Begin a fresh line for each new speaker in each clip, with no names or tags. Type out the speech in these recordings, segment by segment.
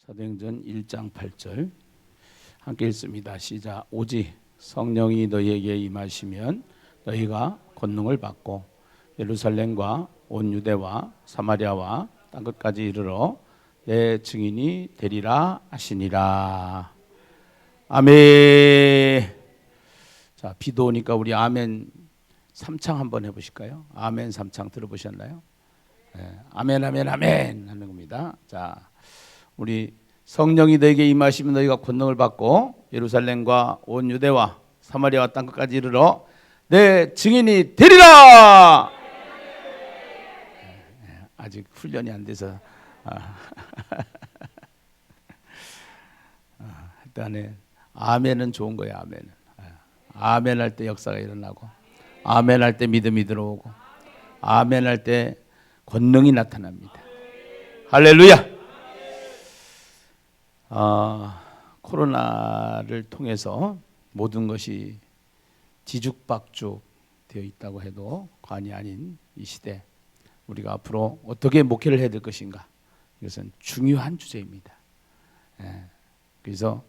사도행전 1장 8절 함께 읽습니다. 시작. 오직 성령이 너희에게 임하시면 너희가 권능을 받고 예루살렘과 온 유대와 사마리아와 땅끝까지 이르러 내 증인이 되리라 하시니라. 아멘. 자, 비도 오니까 우리 아멘 3창 한번 해보실까요? 아멘 3창 들어보셨나요? 네, 아멘 아멘 아멘 하는 겁니다. 자, 우리 성령이 너에게 임하시면 너희가 권능을 받고 예루살렘과 온 유대와 사마리아와 땅끝까지 이르러 내 증인이 되리라. 아직 훈련이 안 돼서 일단은 아멘은 좋은 거예요. 아멘은 아멘 할 때 역사가 일어나고 아멘 할 때 믿음이 들어오고 아멘 할 때 권능이 나타납니다. 할렐루야. 코로나를 통해서 모든 것이 뒤죽박죽 되어 있다고 해도 과언이 아닌 이 시대, 우리가 앞으로 어떻게 목회를 해야 될 것인가, 이것은 중요한 주제입니다. 그래서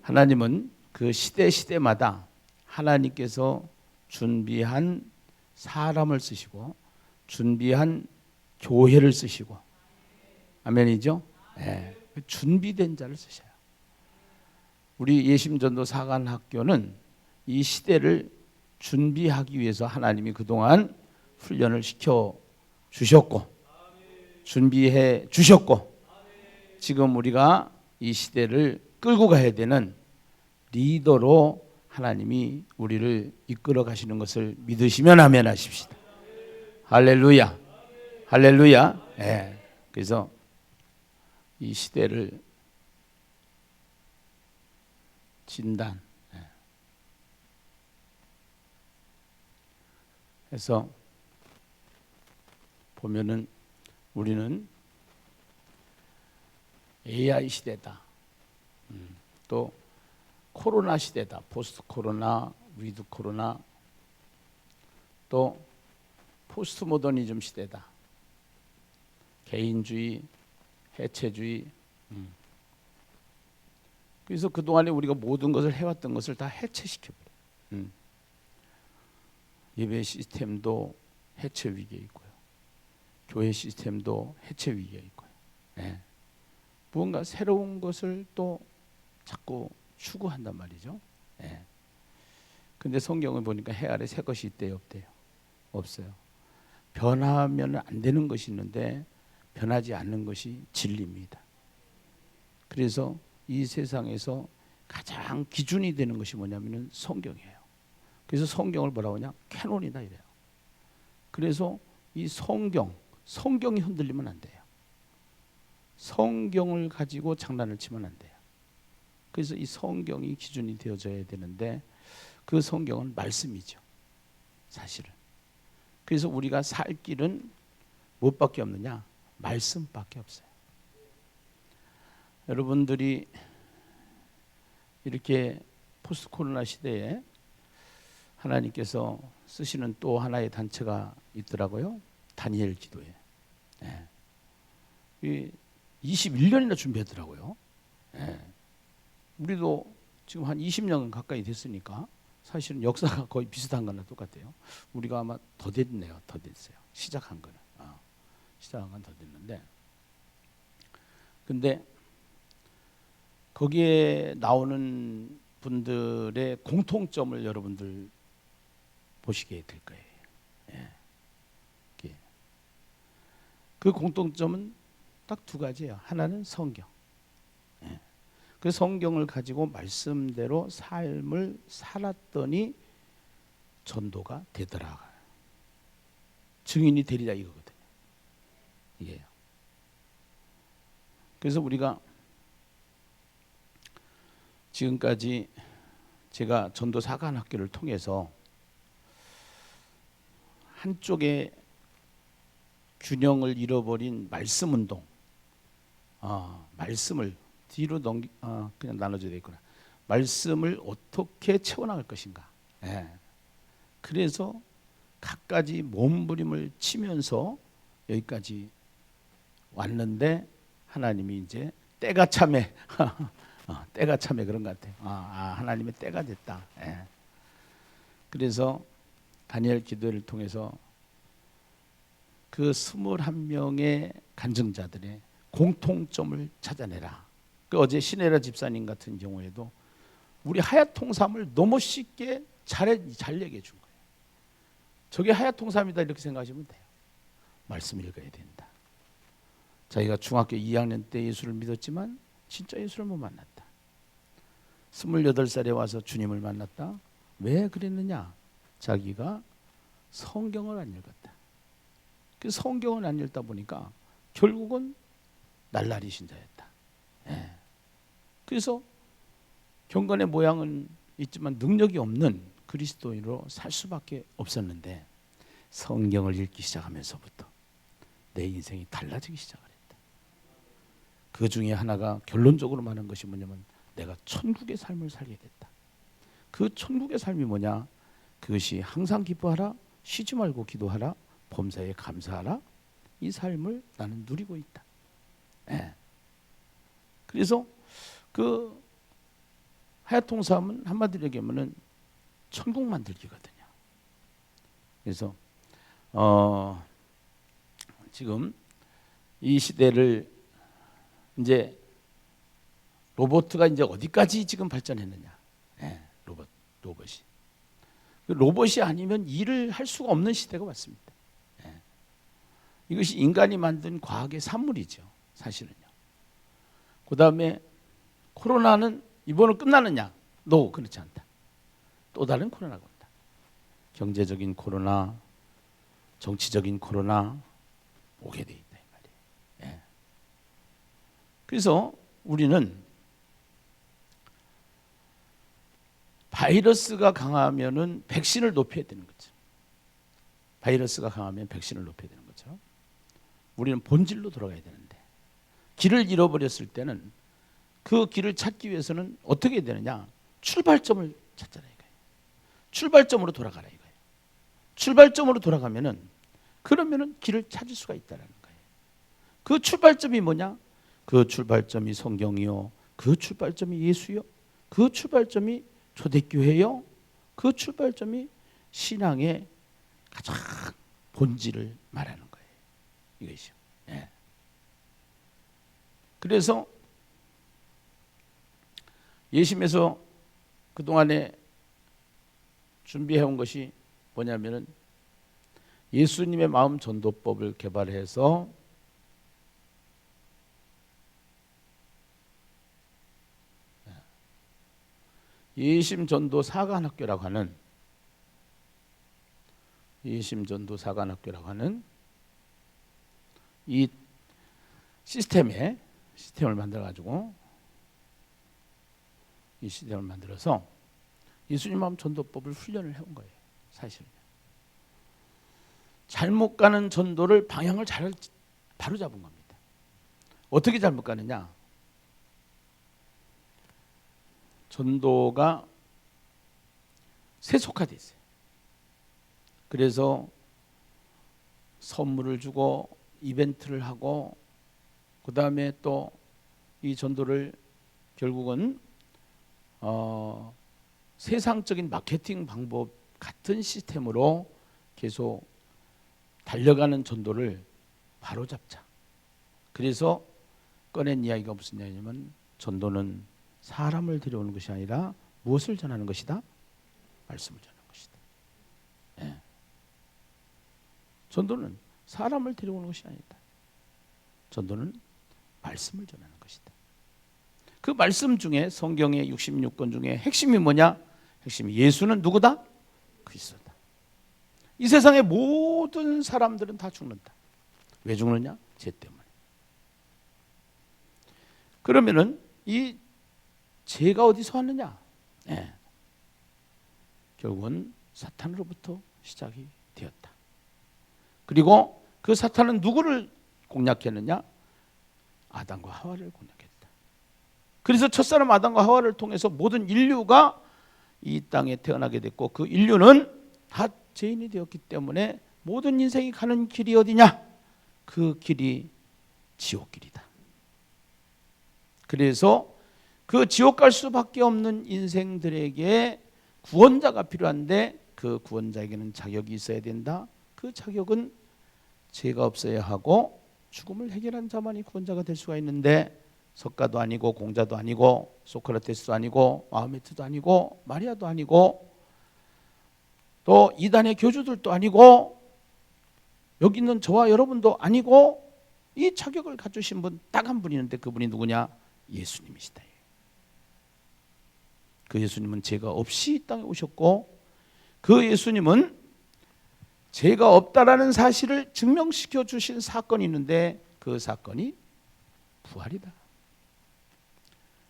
하나님은 그 시대마다 하나님께서 준비한 사람을 쓰시고 준비한 교회를 쓰시고, 아멘이죠? 네. 준비된 자를 쓰셔요. 우리 예심전도 사관학교는 이 시대를 준비하기 위해서 하나님이 그동안 훈련을 시켜 주셨고 준비해 주셨고, 지금 우리가 이 시대를 끌고 가야 되는 리더로 하나님이 우리를 이끌어 가시는 것을 믿으시면 아멘 하십시다. 할렐루야. 할렐루야. 네. 그래서 이 시대를 진단 해서 보면은 우리는 AI 시대다. 또 코로나 시대다. 포스트 코로나, 위드 코로나, 또 포스트 모더니즘 시대다. 개인주의, 해체주의. 그래서 그동안에 우리가 모든 것을 해왔던 것을 다 해체시켜버려요. 예배 시스템도 해체 위기에 있고요. 교회 시스템도 해체 위기에 있고요. 네. 무언가 새로운 것을 또 자꾸 추구한단 말이죠. 네. 근데 성경을 보니까 해 아래 새 것이 있대요, 없대요? 없어요. 변하면 안 되는 것이 있는데 변하지 않는 것이 진리입니다. 그래서 이 세상에서 가장 기준이 되는 것이 뭐냐면은 성경이에요. 그래서 성경을 뭐라고 하냐? 캐논이다 이래요. 그래서 이 성경이 흔들리면 안 돼요. 성경을 가지고 장난을 치면 안 돼요. 그래서 이 성경이 기준이 되어져야 되는데 그 성경은 말씀이죠, 사실은. 그래서 우리가 살 길은 무엇밖에 없느냐? 말씀밖에 없어요. 여러분들이 이렇게 포스트 코로나 시대에 하나님께서 쓰시는 또 하나의 단체가 있더라고요. 다니엘 기도회. 네. 21년이나 준비했더라고요. 네. 우리도 지금 한 20년 가까이 됐으니까 사실은 역사가 거의 비슷한 거나 똑같아요. 우리가 아마 더 됐네요. 더 됐어요. 시작한 거는. 시작한 건 더 됐는데, 근데 거기에 나오는 분들의 공통점을 여러분들 보시게 될 거예요. 예. 그 공통점은 딱 두 가지예요. 하나는 성경. 그 성경을 가지고 말씀대로 삶을 살았더니 전도가 되더라. 증인이 되리라 이거거든요. 이게요. 그래서 우리가 지금까지 제가 전도 사관학교를 통해서 한쪽에 균형을 잃어버린 말씀 운동, 말씀을 뒤로 그냥 나눠줘야 되겠구나. 말씀을 어떻게 채워나갈 것인가. 그래서 갖가지 몸부림을 치면서 여기까지 왔는데 하나님이 이제 때가 참에 때가 참에 그런 것 같아요. 하나님의 때가 됐다. 예. 그래서 다니엘 기도를 통해서 그 21명의 간증자들의 공통점을 찾아내라. 그 어제 신혜라 집사님 같은 경우에도 우리 하얏 통삼을 너무 쉽게 잘 얘기해 준 거예요. 저게 하얏 통삼이다 이렇게 생각하시면 돼요. 말씀 읽어야 된다. 자기가 중학교 2학년 때 예수를 믿었지만 진짜 예수를 못 만났다. 28살에 와서 주님을 만났다. 왜 그랬느냐? 자기가 성경을 안 읽었다. 그 성경을 안 읽다 보니까 결국은 날라리 신자였다. 예. 그래서 경건의 모양은 있지만 능력이 없는 그리스도인으로 살 수밖에 없었는데 성경을 읽기 시작하면서부터 내 인생이 달라지기 시작을 했다. 그 중에 하나가 결론적으로 말한 것이 뭐냐면 내가 천국의 삶을 살게 됐다. 그 천국의 삶이 뭐냐? 그것이 항상 기뻐하라, 쉬지 말고 기도하라, 범사에 감사하라. 이 삶을 나는 누리고 있다. 예. 그래서 그 하얏 통삼은 한마디로 얘기하면은 천국 만들기거든요. 그래서 지금 이 시대를 이제 로봇가 이제 어디까지 지금 발전했느냐? 예, 로봇이. 로봇이 아니면 일을 할 수가 없는 시대가 왔습니다. 예. 이것이 인간이 만든 과학의 산물이죠, 사실은요. 그 다음에 코로나는 이번으로 끝나느냐? 그렇지 않다. 또 다른 코로나가 온다. 경제적인 코로나, 정치적인 코로나 오게 돼 있다 이 말이에요. 예. 그래서 우리는 바이러스가 강하면은 백신을 높여야 되는 거죠. 바이러스가 강하면 백신을 높여야 되는 것처럼 우리는 본질로 돌아가야 되는데 길을 잃어버렸을 때는 그 길을 찾기 위해서는 어떻게 해야 되느냐? 출발점을 찾잖아요. 이거예요. 출발점으로 돌아가라 이거예요. 출발점으로 돌아가면은 그러면은 길을 찾을 수가 있다라는 거예요. 그 출발점이 뭐냐? 그 출발점이 성경이요. 그 출발점이 예수요. 그 출발점이 초대교회요. 그 출발점이 신앙의 가장 본질을 말하는 거예요. 이것이요. 예. 그래서 예심에서 그동안에 준비해온 것이 뭐냐면은 예수님의 마음 전도법을 개발해서 예심전도 사관학교라고 하는 이 시스템을 만들어가지고 이 시스템을 만들어서 예수님 마음 전도법을 훈련을 해온 거예요. 사실은 잘못 가는 전도를 방향을 잘 바로 잡은 겁니다. 어떻게 잘못 가느냐? 전도가 세속화돼 있어요. 그래서 선물을 주고 이벤트를 하고 그 다음에 또 이 전도를 결국은 세상적인 마케팅 방법 같은 시스템으로 계속 달려가는 전도를 바로잡자. 그래서 꺼낸 이야기가 무슨 이야기냐면 전도는 사람을 데려오는 것이 아니라 무엇을 전하는 것이다? 말씀을 전하는 것이다. 예. 전도는 사람을 데려오는 것이 아니다. 전도는 말씀을 전하는 것이다. 그 말씀 중에 성경의 66권 중에 핵심이 뭐냐? 핵심이 예수는 누구다? 그리스도다. 이 세상의 모든 사람들은 다 죽는다. 왜 죽느냐? 죄 때문에. 그러면은 이 죄가 어디서 왔느냐? 네. 결국은 사탄으로부터 시작이 되었다. 그리고 그 사탄은 누구를 공략했느냐? 아담과 하와를 공략했다. 그래서 첫사람 아담과 하와를 통해서 모든 인류가 이 땅에 태어나게 됐고 그 인류는 다 죄인이 되었기 때문에 모든 인생이 가는 길이 어디냐? 그 길이 지옥길이다. 그래서 그 지옥 갈 수밖에 없는 인생들에게 구원자가 필요한데 그 구원자에게는 자격이 있어야 된다. 그 자격은 죄가 없어야 하고 죽음을 해결한 자만이 구원자가 될 수가 있는데 석가도 아니고 공자도 아니고 소크라테스도 아니고 마호메트도 아니고 마리아도 아니고 또 이단의 교주들도 아니고 여기 있는 저와 여러분도 아니고 이 자격을 갖추신 분 딱 한 분 있는데 그분이 누구냐? 예수님이시다. 그 예수님은 죄가 없이 이 땅에 오셨고 그 예수님은 죄가 없다라는 사실을 증명시켜 주신 사건이 있는데 그 사건이 부활이다.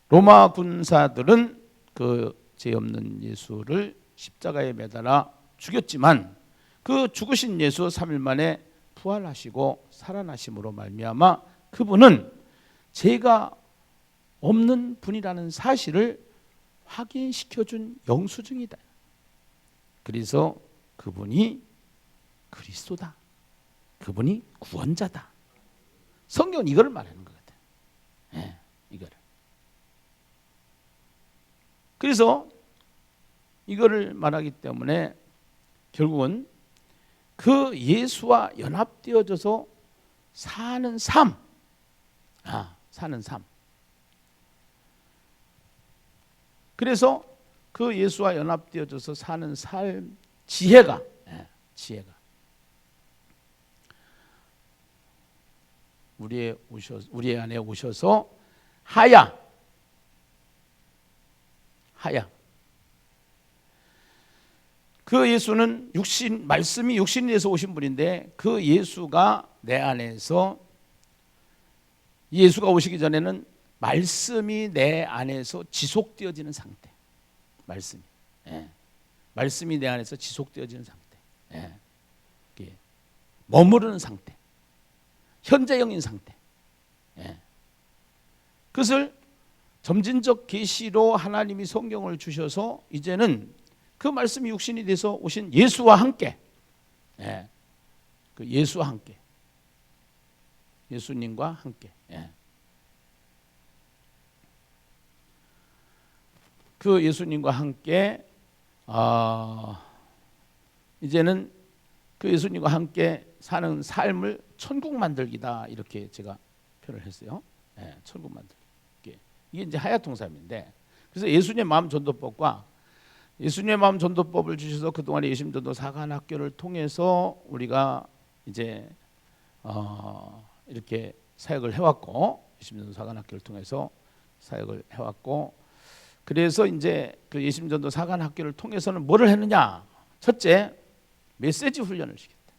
로마 군사들은 그 죄 없는 예수를 십자가에 매달아 죽였지만 그 죽으신 예수 3일 만에 부활하시고 살아나심으로 말미암아 그분은 죄가 없는 분이라는 사실을 확인시켜준 영수증이다. 그래서 그분이 그리스도다. 그분이 구원자다. 성경은 이걸 말하는 것 같아요. 네, 이거를. 그래서 이거를 말하기 때문에 결국은 그 예수와 연합되어져서 사는 삶, 사는 삶. 그래서 그 예수와 연합되어져서 사는 삶 지혜가 우리 안에 오셔서 하야 그 예수는 말씀이 육신이 돼서 오신 분인데 그 예수가 내 안에서 예수가 오시기 전에는 말씀이 내 안에서 지속되어지는 상태. 말씀이 내 안에서 지속되어지는 상태. 머무르는 상태. 현재형인 상태. 그것을 점진적 계시로 하나님이 성경을 주셔서 이제는 그 말씀이 육신이 돼서 오신 예수와 함께, 그 예수와 함께, 예수님과 함께, 그 예수님과 함께, 이제는 그 예수님과 함께 사는 삶을 천국 만들기다 이렇게 제가 표현을 했어요. 천국 만들기. 이게 이제 하야통삼인데, 그래서 예수님의 마음 전도법과 예수님의 마음 전도법을 주셔서 그동안의 예수님 전도 사관학교를 통해서 우리가 이제 이렇게 사역을 해왔고, 예수님 전도 사관학교를 통해서 사역을 해왔고, 그래서 이제 그 예수님 전도 사관학교를 통해서는 뭐를 했느냐? 첫째, 메시지 훈련을 시켰다.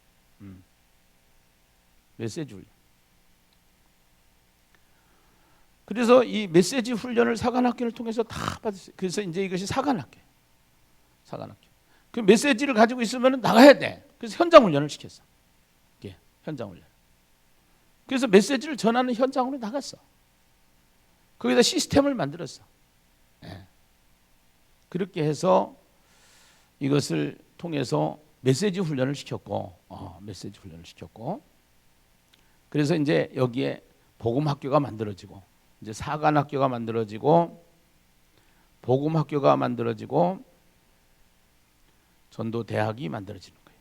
메시지 훈련. 그래서 이 메시지 훈련을 사관학교를 통해서 다 받았어요. 그래서 이제 이것이 사관학교. 그 메시지를 가지고 있으면 나가야 돼. 그래서 현장 훈련을 시켰어. 현장 훈련. 그래서 메시지를 전하는 현장으로 나갔어. 거기다 시스템을 만들었어. 그렇게 해서 이것을 통해서 메시지 훈련을 시켰고, 그래서 이제 여기에 복음학교가 만들어지고, 이제 사관학교가 만들어지고, 복음학교가 만들어지고, 전도대학이 만들어지는 거예요.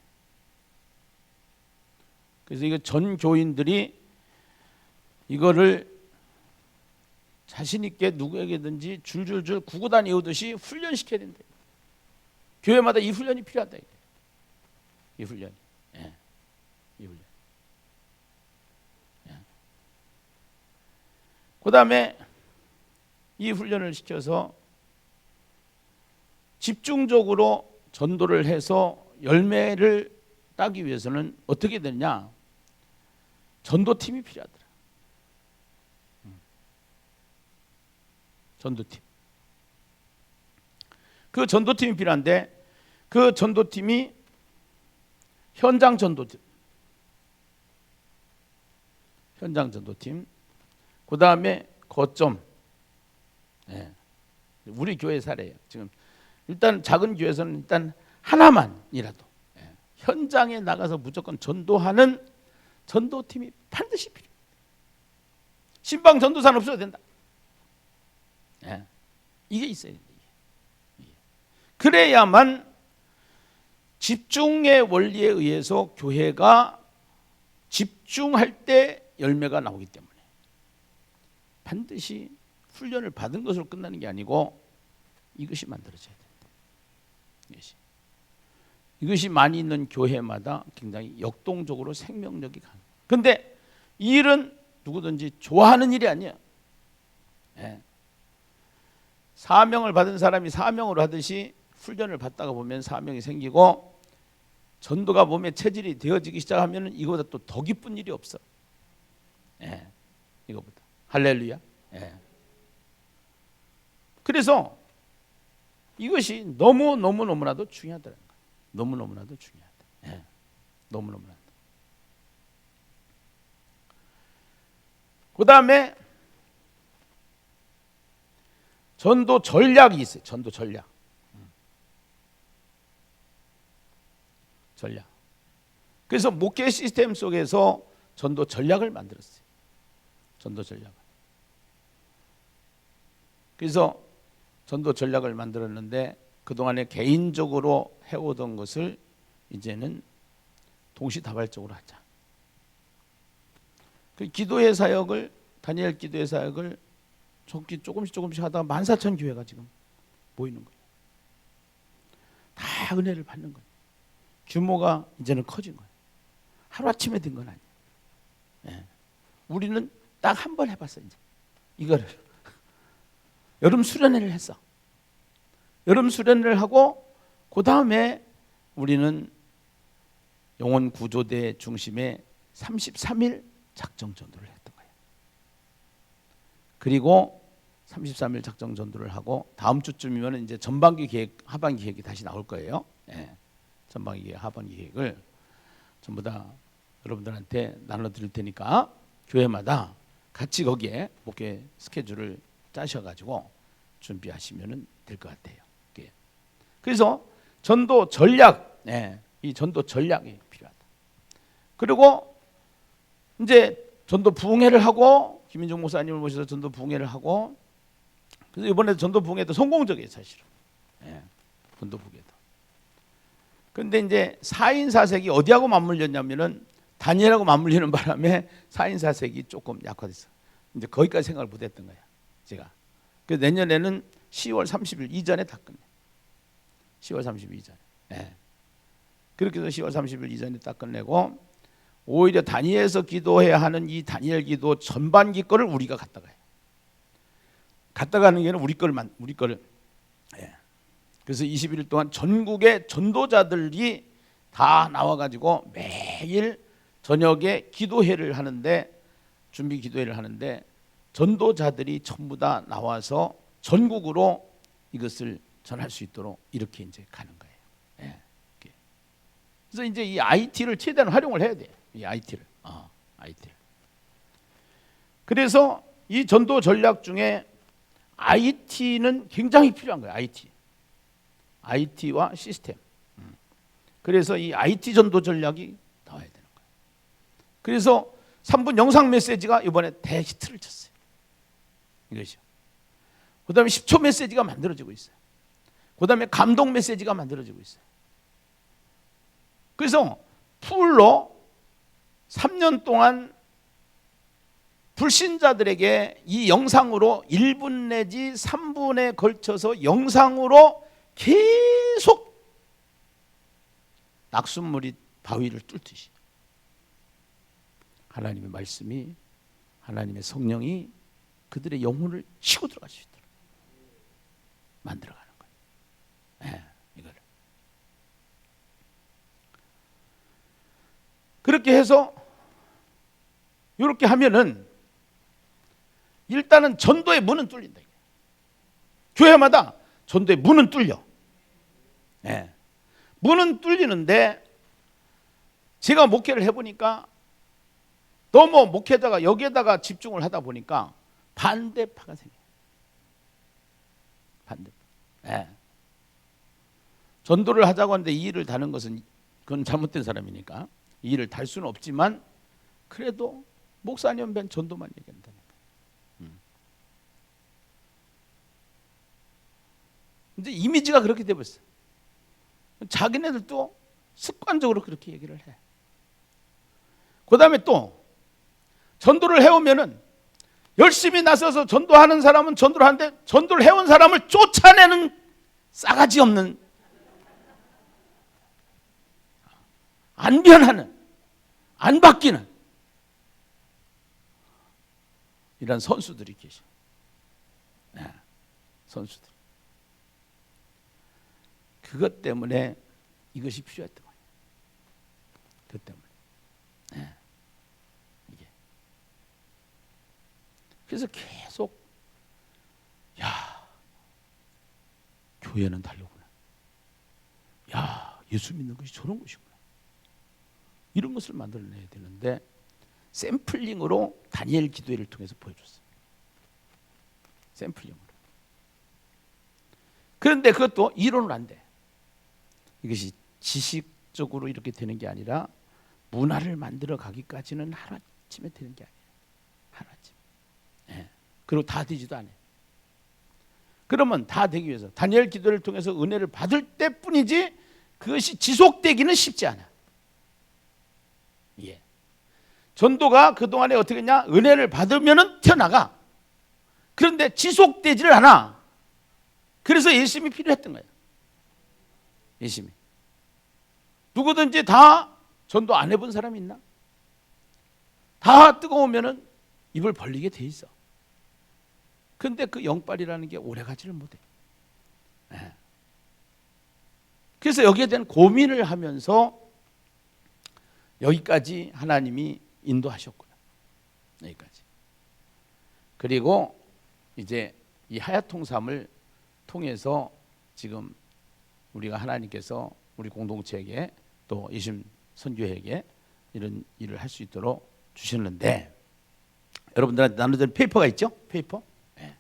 그래서 이거 전 교인들이 이거를 자신 있게 누구에게든지 줄줄줄 구구단 외우듯이 훈련시켜야 된다. 교회마다 이 훈련이 필요하다. 이 훈련이. 이 훈련. 그 다음에 이 훈련을 시켜서 집중적으로 전도를 해서 열매를 따기 위해서는 어떻게 되느냐? 전도팀이 필요하더라. 전도팀. 그 전도팀이 필요한데 그 전도팀이 현장 전도팀. 그 다음에 거점. 우리 교회 사례예요. 지금 일단 작은 교회에서는 일단 하나만이라도 현장에 나가서 무조건 전도하는 전도팀이 반드시 필요해요. 신방 전도사는 없어도 된다. 이게 있어야 돼. 그래야만 집중의 원리에 의해서 교회가 집중할 때 열매가 나오기 때문에 반드시 훈련을 받은 것으로 끝나는 게 아니고 이것이 만들어져야 된다. 이것이 많이 있는 교회마다 굉장히 역동적으로 생명력이 강해요. 그런데 이 일은 누구든지 좋아하는 일이 아니에요. 사명을 받은 사람이 사명으로 하듯이 훈련을 받다가 보면 사명이 생기고 전도가 몸에 체질이 되어지기 시작하면 이거보다 또 더 기쁜 일이 없어. 이거보다. 할렐루야. 그래서 이것이 너무나도 중요하더라는 거예요. 너무나도 중요하다. 너무나도. 그 다음에 전도 전략이 있어요. 전도 전략. 그래서 목회 시스템 속에서 전도 전략을 만들었어요. 전도 전략을. 그래서 전도 전략을 만들었는데 그동안에 개인적으로 해오던 것을 이제는 동시다발적으로 하자. 그 기도의 사역을 다니엘 기도의 사역을 조금씩 하다가 14,000교회가 지금 모이는 거예요. 다 은혜를 받는 거예요. 규모가 이제는 커진 거예요. 하루아침에 된 건 아니에요. 우리는 딱 한 번 해봤어. 이제 이거를 여름 수련회를 했어. 여름 수련회를 하고 그 다음에 우리는 영혼 구조대 중심의 33일 작정 전도를 했던 거예요. 그리고 33일 작정 전도를 하고 다음 주쯤이면 이제 전반기 계획, 하반기 계획이 다시 나올 거예요. 전반기 계획, 하반기 계획을 전부 다 여러분들한테 나눠드릴 테니까 교회마다 같이 거기에 목회 스케줄을 짜셔가지고 준비하시면 될 것 같아요. 그래서 전도 전략, 이 전도 전략이 필요하다. 그리고 이제 전도 부흥회를 하고 김민종 목사님을 모셔서 전도 부흥회를 하고 그래서 이번에 전도 부흥회도 성공적이에요, 사실은. 전도 부흥회도. 그런데 이제 4인 4색이 어디하고 맞물렸냐면은 다니엘하고 맞물리는 바람에 4인 4색이 조금 약화됐어. 이제 거기까지 생각을 못했던 거야, 제가. 그래서 내년에는 10월 30일 이전에 다 끝내. 10월 30일 이전에. 그렇게 해서 10월 30일 이전에 딱 끝내고 오히려 다니엘에서 기도해야 하는 이 다니엘 기도 전반기 거를 우리가 갖다가 해요. 갖다가는 게 우리 거를. 그래서 21일 동안 전국의 전도자들이 다 나와가지고 매일 저녁에 기도회를 하는데 준비 기도회를 하는데 전도자들이 전부 다 나와서 전국으로 이것을 전할 수 있도록 이렇게 이제 가는 거예요. 그래서 이제 이 IT를 최대한 활용을 해야 돼. 이 IT를. 그래서 이 전도 전략 중에 IT는 굉장히 필요한 거예요. IT와 시스템. 그래서 이 IT 전도 전략이 나와야 되는 거예요. 그래서 3분 영상 메시지가 이번에 대히트를 쳤어요. 이것이요. 그 다음에 10초 메시지가 만들어지고 있어요. 그 다음에 감동 메시지가 만들어지고 있어요. 그래서 풀로 3년 동안 불신자들에게 이 영상으로 1분 내지 3분에 걸쳐서 영상으로 계속 낙숫물이 바위를 뚫듯이 하나님의 말씀이 하나님의 성령이 그들의 영혼을 치고 들어갈 수 있도록 만들어가는 거예요. 이거를. 그렇게 해서 이렇게 하면은 일단은 전도의 문은 뚫린다. 교회마다 전도의 문은 뚫려. 문은 뚫리는데 제가 목회를 해보니까 너무 목회자가 여기에다가 집중을 하다 보니까 반대파가 생겨요. 반대파. 전도를 하자고 하는데 이 일을 다는 것은 그건 잘못된 사람이니까 이 일을 달 수는 없지만 그래도 목사님 벤 전도만 얘기한다니까. 이제 이미지가 그렇게 돼버렸어. 자기네들도 습관적으로 그렇게 얘기를 해. 그 다음에 또 전도를 해오면은 열심히 나서서 전도하는 사람은 전도를 하는데 전도를 해온 사람을 쫓아내는 싸가지 없는, 안 변하는, 안 바뀌는 이런 선수들이 계셔. 네, 선수들. 그것 때문에 이것이 필요했던 거예요. 그것 때문에. 네. 이게. 그래서 계속 야, 교회는 다르구나. 야, 예수 믿는 것이 저런 것이구나. 이런 것을 만들어내야 되는데 샘플링으로 다니엘 기도회를 통해서 보여줬어요. 샘플링으로. 그런데 그것도 이론으로 안 돼. 이것이 지식적으로 이렇게 되는 게 아니라 문화를 만들어 가기까지는 하루아침에 되는 게 아니에요. 하루아침. 네. 그리고 다 되지도 않아요. 그러면 다 되기 위해서 다니엘 기도를 통해서 은혜를 받을 때뿐이지 그것이 지속되기는 쉽지 않아. 예. 전도가 그동안에 어떻게 했냐? 은혜를 받으면은 튀어나가. 그런데 지속되지를 않아. 그래서 예심이 필요했던 거예요. 예심이. 누구든지 다 전도 안 해본 사람이 있나? 다 뜨거우면은 입을 벌리게 돼 있어. 근데 그 영빨이라는 게 오래 가지를 못해. 네. 그래서 여기에 대한 고민을 하면서 여기까지 하나님이 인도하셨구나. 여기까지. 그리고 이제 이 하야통삼을 통해서 지금 우리가 하나님께서 우리 공동체에게 또 예심 선교회에게 이런 일을 할 수 있도록 주셨는데, 여러분들한테 나눠드린 페이퍼가 있죠? 페이퍼. 네.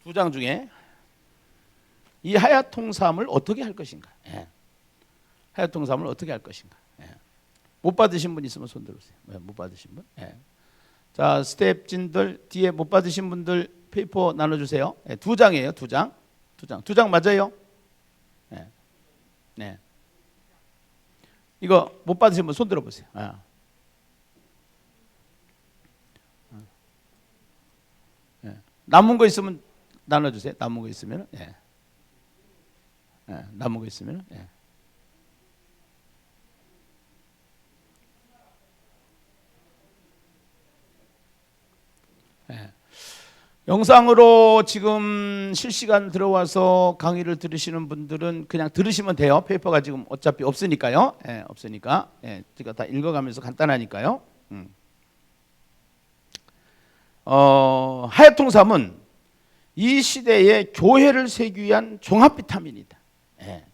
2장 중에 이 하야통삼을 어떻게 할 것인가. 네. 하야통삼을 어떻게 할 것인가. 네. 못 받으신 분 있으면 손 들어주세요. 네, 못 받으신 분. 네. 자, 스텝진들 뒤에 못 받으신 분들 페이퍼 나눠주세요. 네, 2장이에요. 2장. 2장 맞아요? 네. 네. 이거 못 받으신 분 손 들어보세요. 네. 남은 거 있으면 나눠주세요. 남은 거 있으면. 네. 네. 남은 거 있으면. 네. 네. 영상으로 지금 실시간 들어와서 강의를 들으시는 분들은 그냥 들으시면 돼요. 페이퍼가 지금 어차피 없으니까요. 예, 없으니까. 예, 제가 다 읽어가면서 간단하니까요. 하야통삼은 이 시대에 교회를 세기 위한 종합 비타민이다. 예.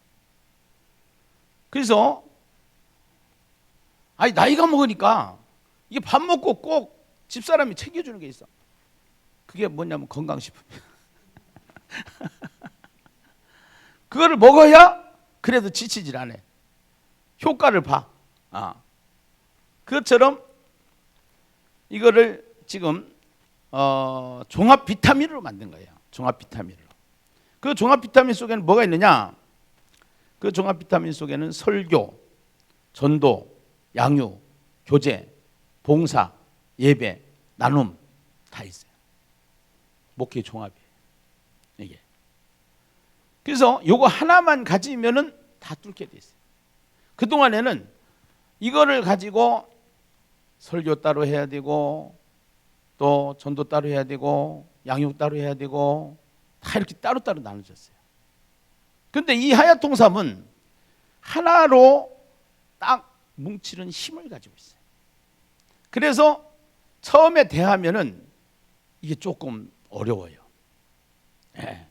그래서 나이가 먹으니까 이게 밥 먹고 꼭 집사람이 챙겨주는 게 있어. 그게 뭐냐면 건강식품이야. 그거를 먹어야 그래도 지치질 않아. 효과를 봐. 그것처럼 이거를 지금 종합 비타민으로 만든 거예요. 종합 비타민으로. 그 종합 비타민 속에는 뭐가 있느냐? 그 종합 비타민 속에는 설교, 전도, 양육, 교제, 봉사, 예배, 나눔 다 있어요. 목회 종합이에요. 이게. 그래서 요거 하나만 가지면은 다 뚫게 돼 있어요. 그동안에는 이거를 가지고 설교 따로 해야 되고 또 전도 따로 해야 되고 양육 따로 해야 되고 다 이렇게 따로따로 나눠졌어요. 근데 이 하야통삼은 하나로 딱 뭉치는 힘을 가지고 있어요. 그래서 처음에 대하면은 이게 조금 어려워요. 네.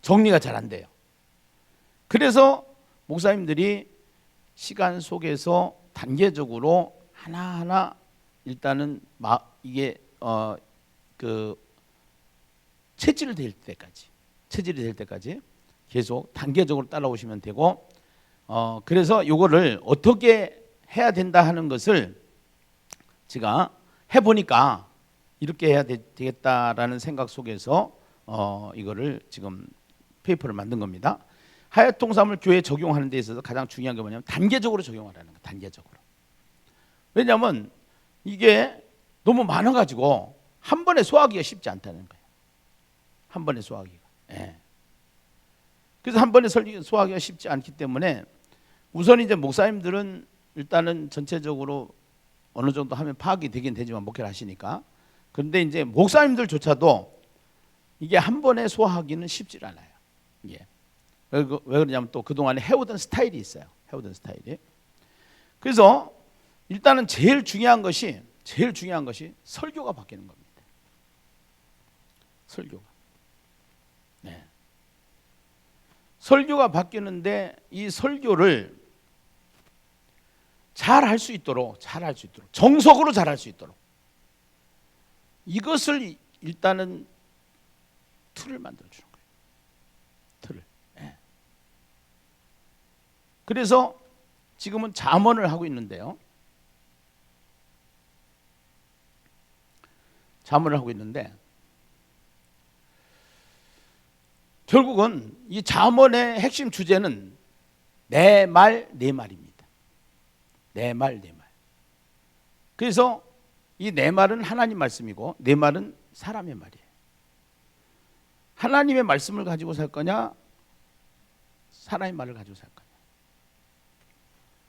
정리가 잘 안 돼요. 그래서 목사님들이 시간 속에서 단계적으로 하나하나 일단은 이게 체질이 될 때까지 계속 단계적으로 따라오시면 되고, 그래서 이거를 어떻게 해야 된다 하는 것을 제가 해보니까 이렇게 해야 되겠다라는 생각 속에서 이거를 지금 페이퍼를 만든 겁니다. 하야트 통삼을 교회에 적용하는 데 있어서 가장 중요한 게 뭐냐면 단계적으로 적용하라는 거예요. 단계적으로. 왜냐하면 이게 너무 많아가지고 한 번에 소화하기가 쉽지 않다는 거예요. 한 번에 소화하기가. 예. 그래서 한 번에 소화하기가 쉽지 않기 때문에 우선 이제 목사님들은 일단은 전체적으로 어느 정도 하면 파악이 되긴 되지만 목회를 하시니까. 그런데 이제 목사님들조차도 이게 한 번에 소화하기는 쉽지 않아요. 예. 왜 그러냐면 또 그동안에 해오던 스타일이 있어요. 해오던 스타일이. 그래서 일단은 제일 중요한 것이 설교가 바뀌는 겁니다. 설교가. 네. 설교가 바뀌는데 이 설교를 잘 할 수 있도록 정석으로 잘 할 수 있도록 이것을 일단은 틀을 만들어 주는 거예요. 틀을. 네. 그래서 지금은 잠언을 하고 있는데요. 잠언을 하고 있는데 결국은 이 잠언의 핵심 주제는 내 말, 내 말입니다. 내 말, 내 말. 그래서 이 내 말은 하나님 말씀이고 내 말은 사람의 말이에요. 하나님의 말씀을 가지고 살 거냐, 사람의 말을 가지고 살 거냐.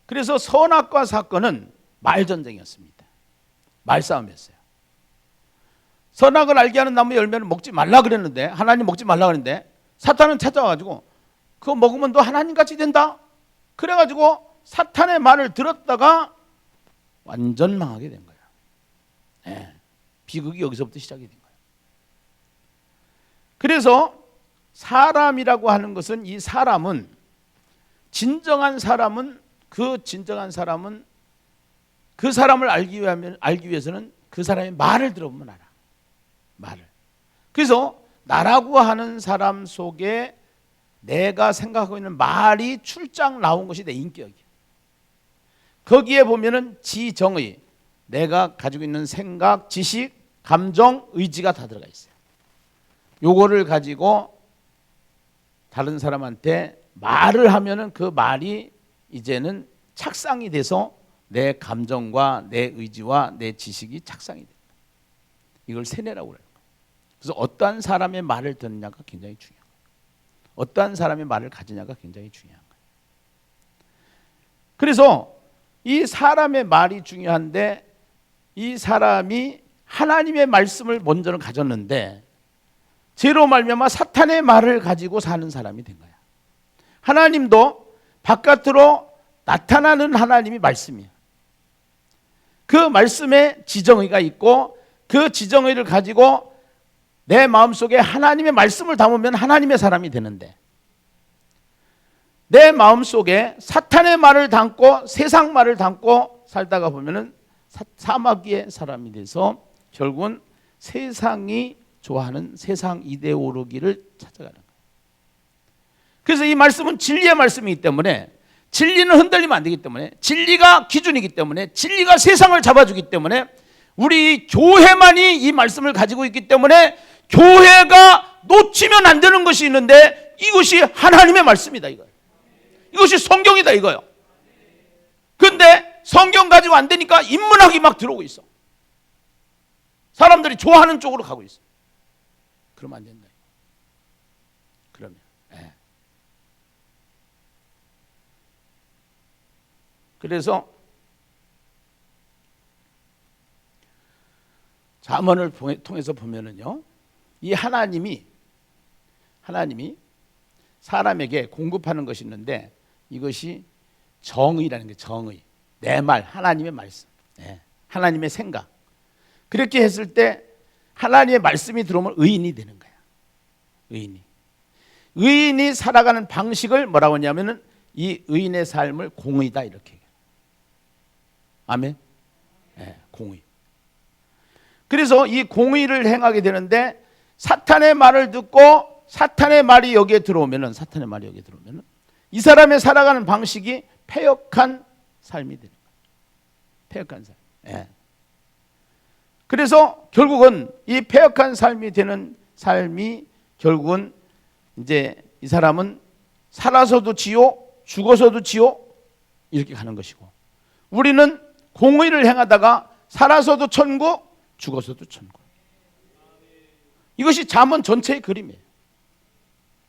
그래서 선악과 사건은 말전쟁이었습니다. 말싸움이었어요. 선악을 알게 하는 나무 열매는 먹지 말라 그랬는데, 하나님 먹지 말라 그랬는데 사탄은 찾아와가지고 그거 먹으면 너 하나님같이 된다. 그래가지고 사탄의 말을 들었다가 완전 망하게 된 거예요. 네. 비극이 여기서부터 시작이 된 거예요. 그래서 사람이라고 하는 것은 이 사람은 진정한 사람은 그 사람을 알기 위해서는 그 사람의 말을 들어보면 알아. 말을. 그래서 나라고 하는 사람 속에 내가 생각하고 있는 말이 출장 나온 것이 내 인격이에요. 거기에 보면은 지정의, 내가 가지고 있는 생각, 지식, 감정, 의지가 다 들어가 있어요. 요거를 가지고 다른 사람한테 말을 하면은 그 말이 이제는 착상이 돼서 내 감정과 내 의지와 내 지식이 착상이 됩니다. 이걸 세뇌라고 그래요. 그래서 어떠한 사람의 말을 듣느냐가 굉장히 중요해요. 어떠한 사람의 말을 가지냐가 굉장히 중요한 거예요. 그래서 이 사람의 말이 중요한데 이 사람이 하나님의 말씀을 먼저는 가졌는데 죄로 말미암아 사탄의 말을 가지고 사는 사람이 된 거야. 하나님도 바깥으로 나타나는 하나님이 말씀이야. 그 말씀에 지정의가 있고 그 지정의를 가지고 내 마음속에 하나님의 말씀을 담으면 하나님의 사람이 되는데 내 마음속에 사탄의 말을 담고 세상 말을 담고 살다가 보면은 사마귀의 사람이 돼서 결국은 세상이 좋아하는 세상 이데올로기를 찾아가는 거예요. 그래서 이 말씀은 진리의 말씀이기 때문에 진리는 흔들리면 안 되기 때문에 진리가 기준이기 때문에 진리가 세상을 잡아주기 때문에 우리 교회만이 이 말씀을 가지고 있기 때문에 교회가 놓치면 안 되는 것이 있는데 이것이 하나님의 말씀이다 이거예요. 이것이 성경이다 이거예요. 그런데 성경 가지고 안 되니까 인문학이 막 들어오고 있어. 사람들이 좋아하는 쪽으로 가고 있어. 그러면 안 된다. 그러면 그래서 잠언을 통해서 보면은요, 이 하나님이 사람에게 공급하는 것이 있는데 이것이 정의라는 게 정의. 내 말, 하나님의 말씀, 하나님의 생각. 그렇게 했을 때 하나님의 말씀이 들어오면 의인이 되는 거야. 의인이 살아가는 방식을 뭐라고 하냐면은 이 의인의 삶을 공의다 이렇게 얘기해요. 아멘. 공의. 그래서 이 공의를 행하게 되는데 사탄의 말을 듣고 사탄의 말이 여기에 들어오면은 이 사람의 살아가는 방식이 패역한 삶이 되는 거예요. 패역한 삶. 그래서 결국은 이 패역한 삶이 되는 삶이 결국은 이제 이 사람은 살아서도 지옥, 죽어서도 지옥 이렇게 가는 것이고, 우리는 공의를 행하다가 살아서도 천국, 죽어서도 천국. 이것이 잠언 전체의 그림이에요.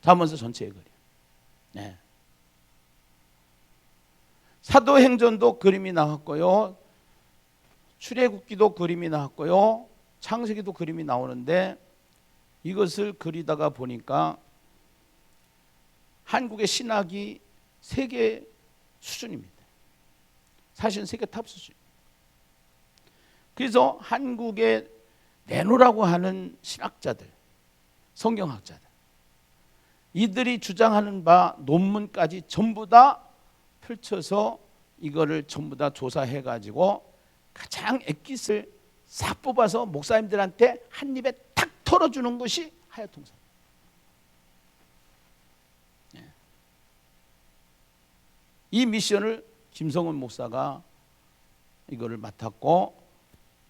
잠언서 전체의 그림. 네. 사도행전도 그림이 나왔고요, 출애굽기도 그림이 나왔고요, 창세기도 그림이 나오는데, 이것을 그리다가 보니까 한국의 신학이 세계 수준입니다. 사실은 세계 탑 수준. 그래서 한국에 내놓으라고 하는 신학자들, 성경학자들, 이들이 주장하는 바 논문까지 전부 다 펼쳐서 이거를 전부 다 조사해 가지고 가장 엑깃을 싹 뽑아서 목사님들한테 한 입에 탁 털어주는 것이 하야통사. 이 미션을 김성훈 목사가 이거를 맡았고,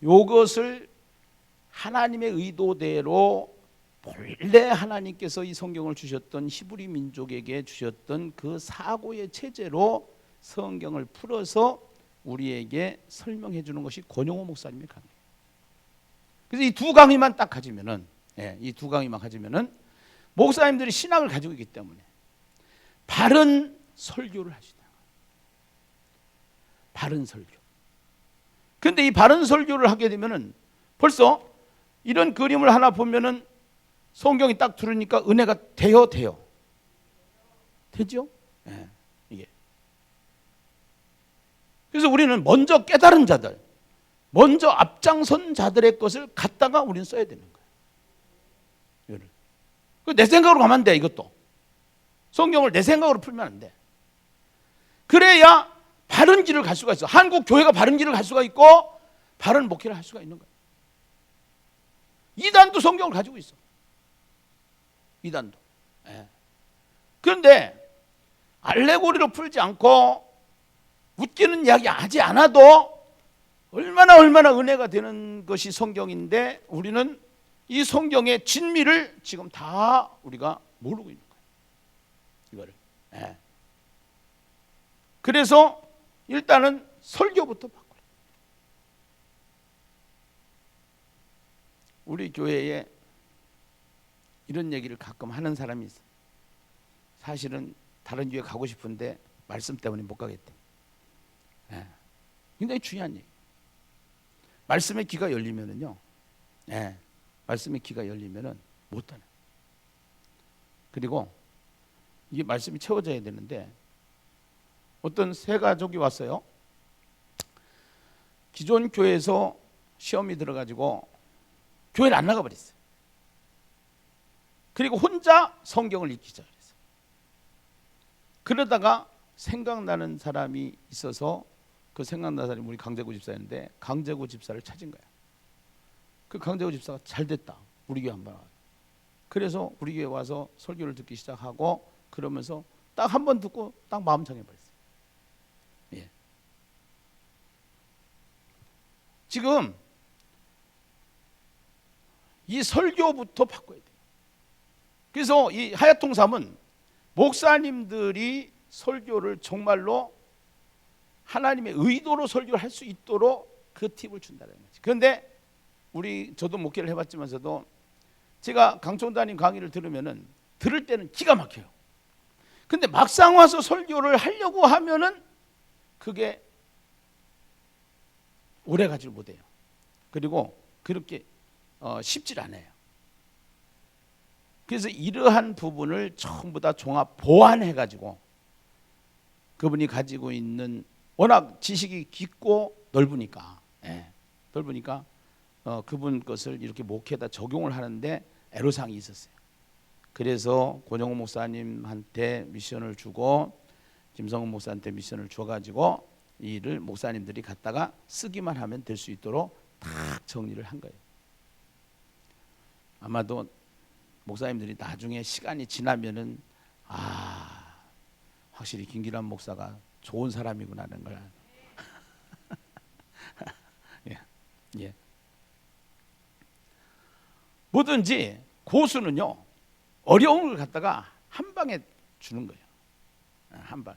이것을 하나님의 의도대로 본래 하나님께서 이 성경을 주셨던 히브리 민족에게 주셨던 그 사고의 체제로 성경을 풀어서 우리에게 설명해 주는 것이 권영호 목사님의 강의예요. 그래서 이 두 강의만 딱 가지면은, 이 두 강의만 가지면은 목사님들이 신학을 가지고 있기 때문에 바른 설교를 하시다. 바른 설교. 그런데 이 바른 설교를 하게 되면은 벌써 이런 그림을 하나 보면은 성경이 딱 들으니까 은혜가 돼요? 되죠? 네, 이게. 그래서 우리는 먼저 깨달은 자들, 먼저 앞장선 자들의 것을 갖다가 우리는 써야 되는 거예요. 내 생각으로 가면 안 돼. 이것도 성경을 내 생각으로 풀면 안 돼. 그래야 바른 길을 갈 수가 있어. 한국 교회가 바른 길을 갈 수가 있고 바른 목회를 할 수가 있는 거예요. 이단도 성경을 가지고 있어. 이단도. 그런데 알레고리로 풀지 않고 웃기는 이야기 하지 않아도 얼마나 은혜가 되는 것이 성경인데, 우리는 이 성경의 진미를 지금 다 우리가 모르고 있는 거예요. 이거를. 그래서 일단은 설교부터 바꿔요. 우리 교회에 이런 얘기를 가끔 하는 사람이 있어요. 사실은 다른 교회 가고 싶은데 말씀 때문에 못 가겠대. 굉장히 중요한 얘기. 말씀의 귀가 열리면은요, 말씀의 귀가 열리면은 못 떠나. 그리고 이게 말씀이 채워져야 되는데, 어떤 세 가족이 왔어요. 기존 교회에서 시험이 들어가지고 교회를 안 나가버렸어요. 그리고 혼자 성경을 읽기 시작했어요. 그러다가 생각나는 사람이 있어서, 그 생각나는 사람이 우리 강재구 집사였는데, 강재구 집사를 찾은 거야. 그 강재구 집사가 잘 됐다, 우리 교회 한번 와요. 그래서 우리 교회 와서 설교를 듣기 시작하고, 그러면서 딱 한 번 듣고 딱 마음 정해버렸어요. 지금 이 설교부터 바꿔야 돼요. 그래서 이 하야통삼은 목사님들이 설교를 정말로 하나님의 의도로 설교를 할 수 있도록 그 팁을 준다는 거지. 그런데 저도 목회를 해봤지만서도 제가 강총단님 강의를 들으면은 들을 때는 기가 막혀요. 근데 막상 와서 설교를 하려고 하면은 그게 오래 가지를 못해요. 그리고 그렇게 쉽질 않아요. 그래서 이러한 부분을 전부 다 종합 보완해가지고, 그분이 가지고 있는 워낙 지식이 깊고 넓으니까, 그분 것을 이렇게 목회에다 적용을 하는데 애로사항이 있었어요. 그래서 권영호 목사님한테 미션을 주고 김성훈 목사한테 미션을 줘가지고 이 일을 목사님들이 갖다가 쓰기만 하면 될 수 있도록 딱 정리를 한 거예요. 아마도 목사님들이 나중에 시간이 지나면은 확실히 김기란 목사가 좋은 사람이구나 하는 걸. 예. 뭐든지 고수는요, 어려운 걸 갖다가 한 방에 주는 거예요. 한 방에.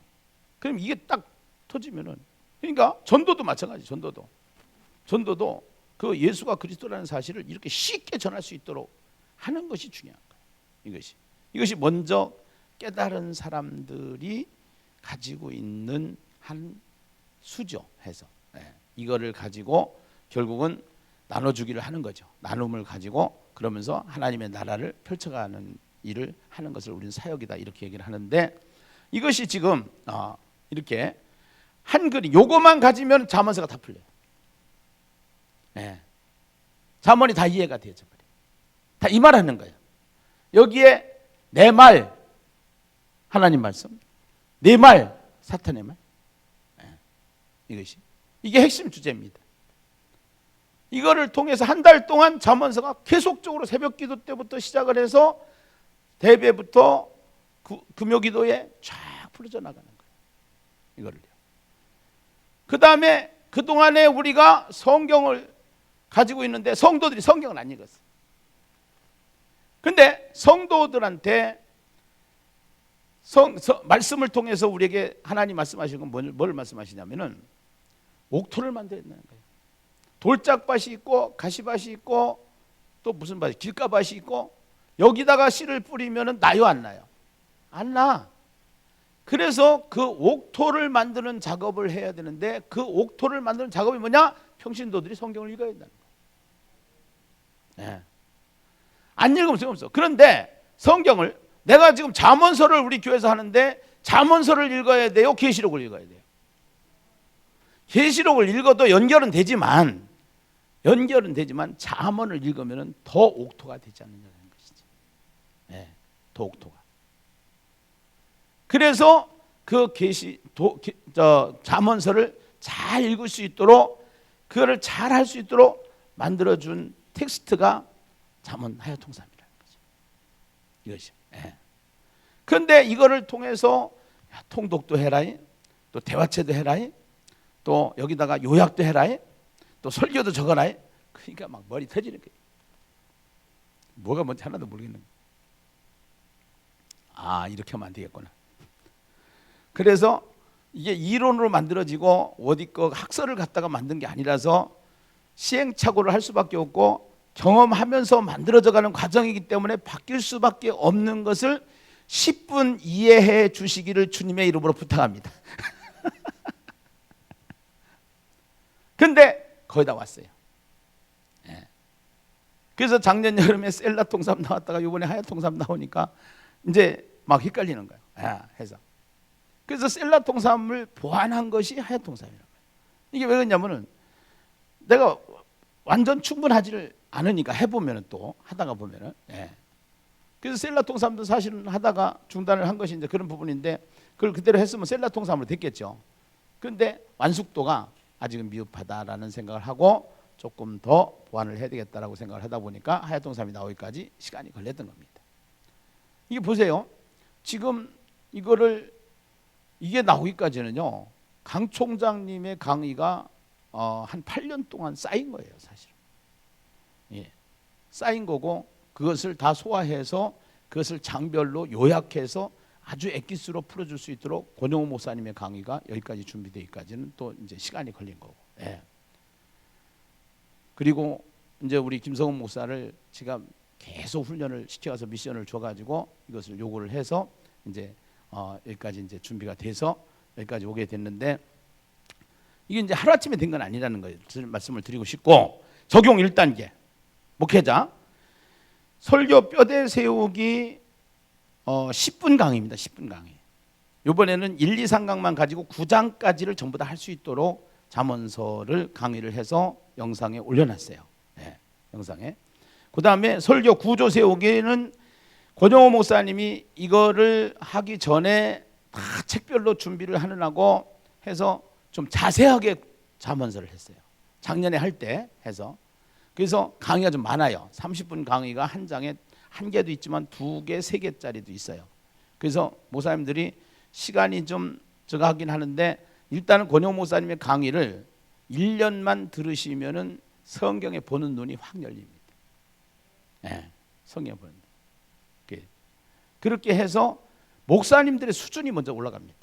그럼 이게 딱 터지면은, 그러니까 전도도 마찬가지. 전도도 그 예수가 그리스도라는 사실을 이렇게 쉽게 전할 수 있도록 하는 것이 중요한 거예요. 이것이 먼저 깨달은 사람들이 가지고 있는 한 수죠. 해서 이거를 가지고 결국은 나눠주기를 하는 거죠. 나눔을 가지고 그러면서 하나님의 나라를 펼쳐가는 일을 하는 것을 우리는 사역이다 이렇게 얘기를 하는데, 이것이 지금 이렇게 한 그림 요거만 가지면 잠언서가 다 풀려요. 잠언이 다 이해가 되죠. 다 이 말하는 거예요. 여기에 내 말 하나님 말씀, 내 말 사탄의 말, 이게 핵심 주제입니다. 이거를 통해서 한 달 동안 잠언서가 계속적으로 새벽 기도 때부터 시작을 해서 대배부터 금요기도에 쫙 풀어져 나가는 거예요. 이거를요. 그 다음에 그동안에 우리가 성경을 가지고 있는데 성도들이 성경을 안 읽었어요. 근데 성도들한테 말씀을 통해서 우리에게 하나님 말씀하시는 건 뭘 말씀하시냐면은 옥토를 만들어야 된다는 거예요. 돌짝밭이 있고 가시밭이 있고 또 무슨 밭이, 길가밭이 있고, 여기다가 씨를 뿌리면은 나요 안 나요? 안 나. 그래서 그 옥토를 만드는 작업을 해야 되는데, 그 옥토를 만드는 작업이 뭐냐? 평신도들이 성경을 읽어야 된다는 거예요. 안 읽으면 소용없어. 그런데 성경을, 내가 지금 잠언서를 우리 교회에서 하는데 잠언서를 읽어야 돼요? 계시록을 읽어야 돼요? 계시록을 읽어도 연결은 되지만 잠언을 읽으면 더 옥토가 되지 않느냐는 것이지. 더 옥토가. 그래서 그 잠언서를 잘 읽을 수 있도록, 그거를 잘 할 수 있도록 만들어준 텍스트가 잠언 하여통삼이라는 거죠. 이것이. 그런데 이거를 통해서 통독도 해라이, 또 대화체도 해라이, 또 여기다가 요약도 해라이, 또 설교도 적어라이. 그러니까 막 머리 터지는 거예요. 뭐가 뭔지 하나도 모르겠는 거예요. 이렇게 하면 안 되겠구나. 그래서 이게 이론으로 만들어지고 어디 거 학설을 갖다가 만든 게 아니라서 시행착오를 할 수밖에 없고 경험하면서 만들어져가는 과정이기 때문에 바뀔 수밖에 없는 것을 10분 이해해 주시기를 주님의 이름으로 부탁합니다. 근데 거의 다 왔어요. 그래서 작년 여름에 셀라 통삼 나왔다가 이번에 하야 통삼 나오니까 이제 막 헷갈리는 거예요. 해서. 그래서 셀라 통삼을 보완한 것이 하야 통삼이라고 해요. 이게 왜 그러냐면은 내가 완전 충분하지를 않으니까 해보면은 또 하다가 보면은. 그래서 셀라 통삼도 사실은 하다가 중단을 한 것이 이제 그런 부분인데, 그걸 그대로 했으면 셀라 통삼으로 됐겠죠. 그런데 완숙도가 아직은 미흡하다라는 생각을 하고 조금 더 보완을 해야 되겠다라고 생각을 하다 보니까 하야통삼이 나오기까지 시간이 걸렸던 겁니다. 이게 보세요. 지금 이게 나오기까지는요, 강 총장님의 강의가 한 8년 동안 쌓인 거예요, 사실. 쌓인 거고, 그것을 다 소화해서 그것을 장별로 요약해서 아주 엑기스로 풀어줄 수 있도록 권영호 목사님의 강의가 여기까지 준비되기까지는 또 이제 시간이 걸린 거고. 그리고 이제 우리 김성훈 목사를 제가 계속 훈련을 시켜서 미션을 줘가지고 이것을 요구를 해서 이제 여기까지 이제 준비가 돼서 여기까지 오게 됐는데, 이게 이제 하루아침에 된 건 아니라는 거예요. 말씀을 드리고 싶고, 적용 1단계 목회자 설교 뼈대 세우기 10분 강의입니다. 10분 강의. 이번에는 1, 2, 3강만 가지고 9장까지를 전부 다 할 수 있도록 잠언서를 강의를 해서 영상에 올려놨어요. 영상에. 그 다음에 설교 구조 세우기는 권영호 목사님이 이거를 하기 전에 다 책별로 준비를 하느라고 해서 좀 자세하게 잠언서를 했어요. 작년에 할 때 해서. 그래서 강의가 좀 많아요. 30분 강의가 한 장에 한 개도 있지만 2개, 3개짜리도 있어요. 그래서 목사님들이 시간이 좀 저거 하긴 하는데, 일단은 권영 목사님의 강의를 1년만 들으시면은 성경에 보는 눈이 확 열립니다. 성경에 보는 눈. 그렇게 해서 목사님들의 수준이 먼저 올라갑니다.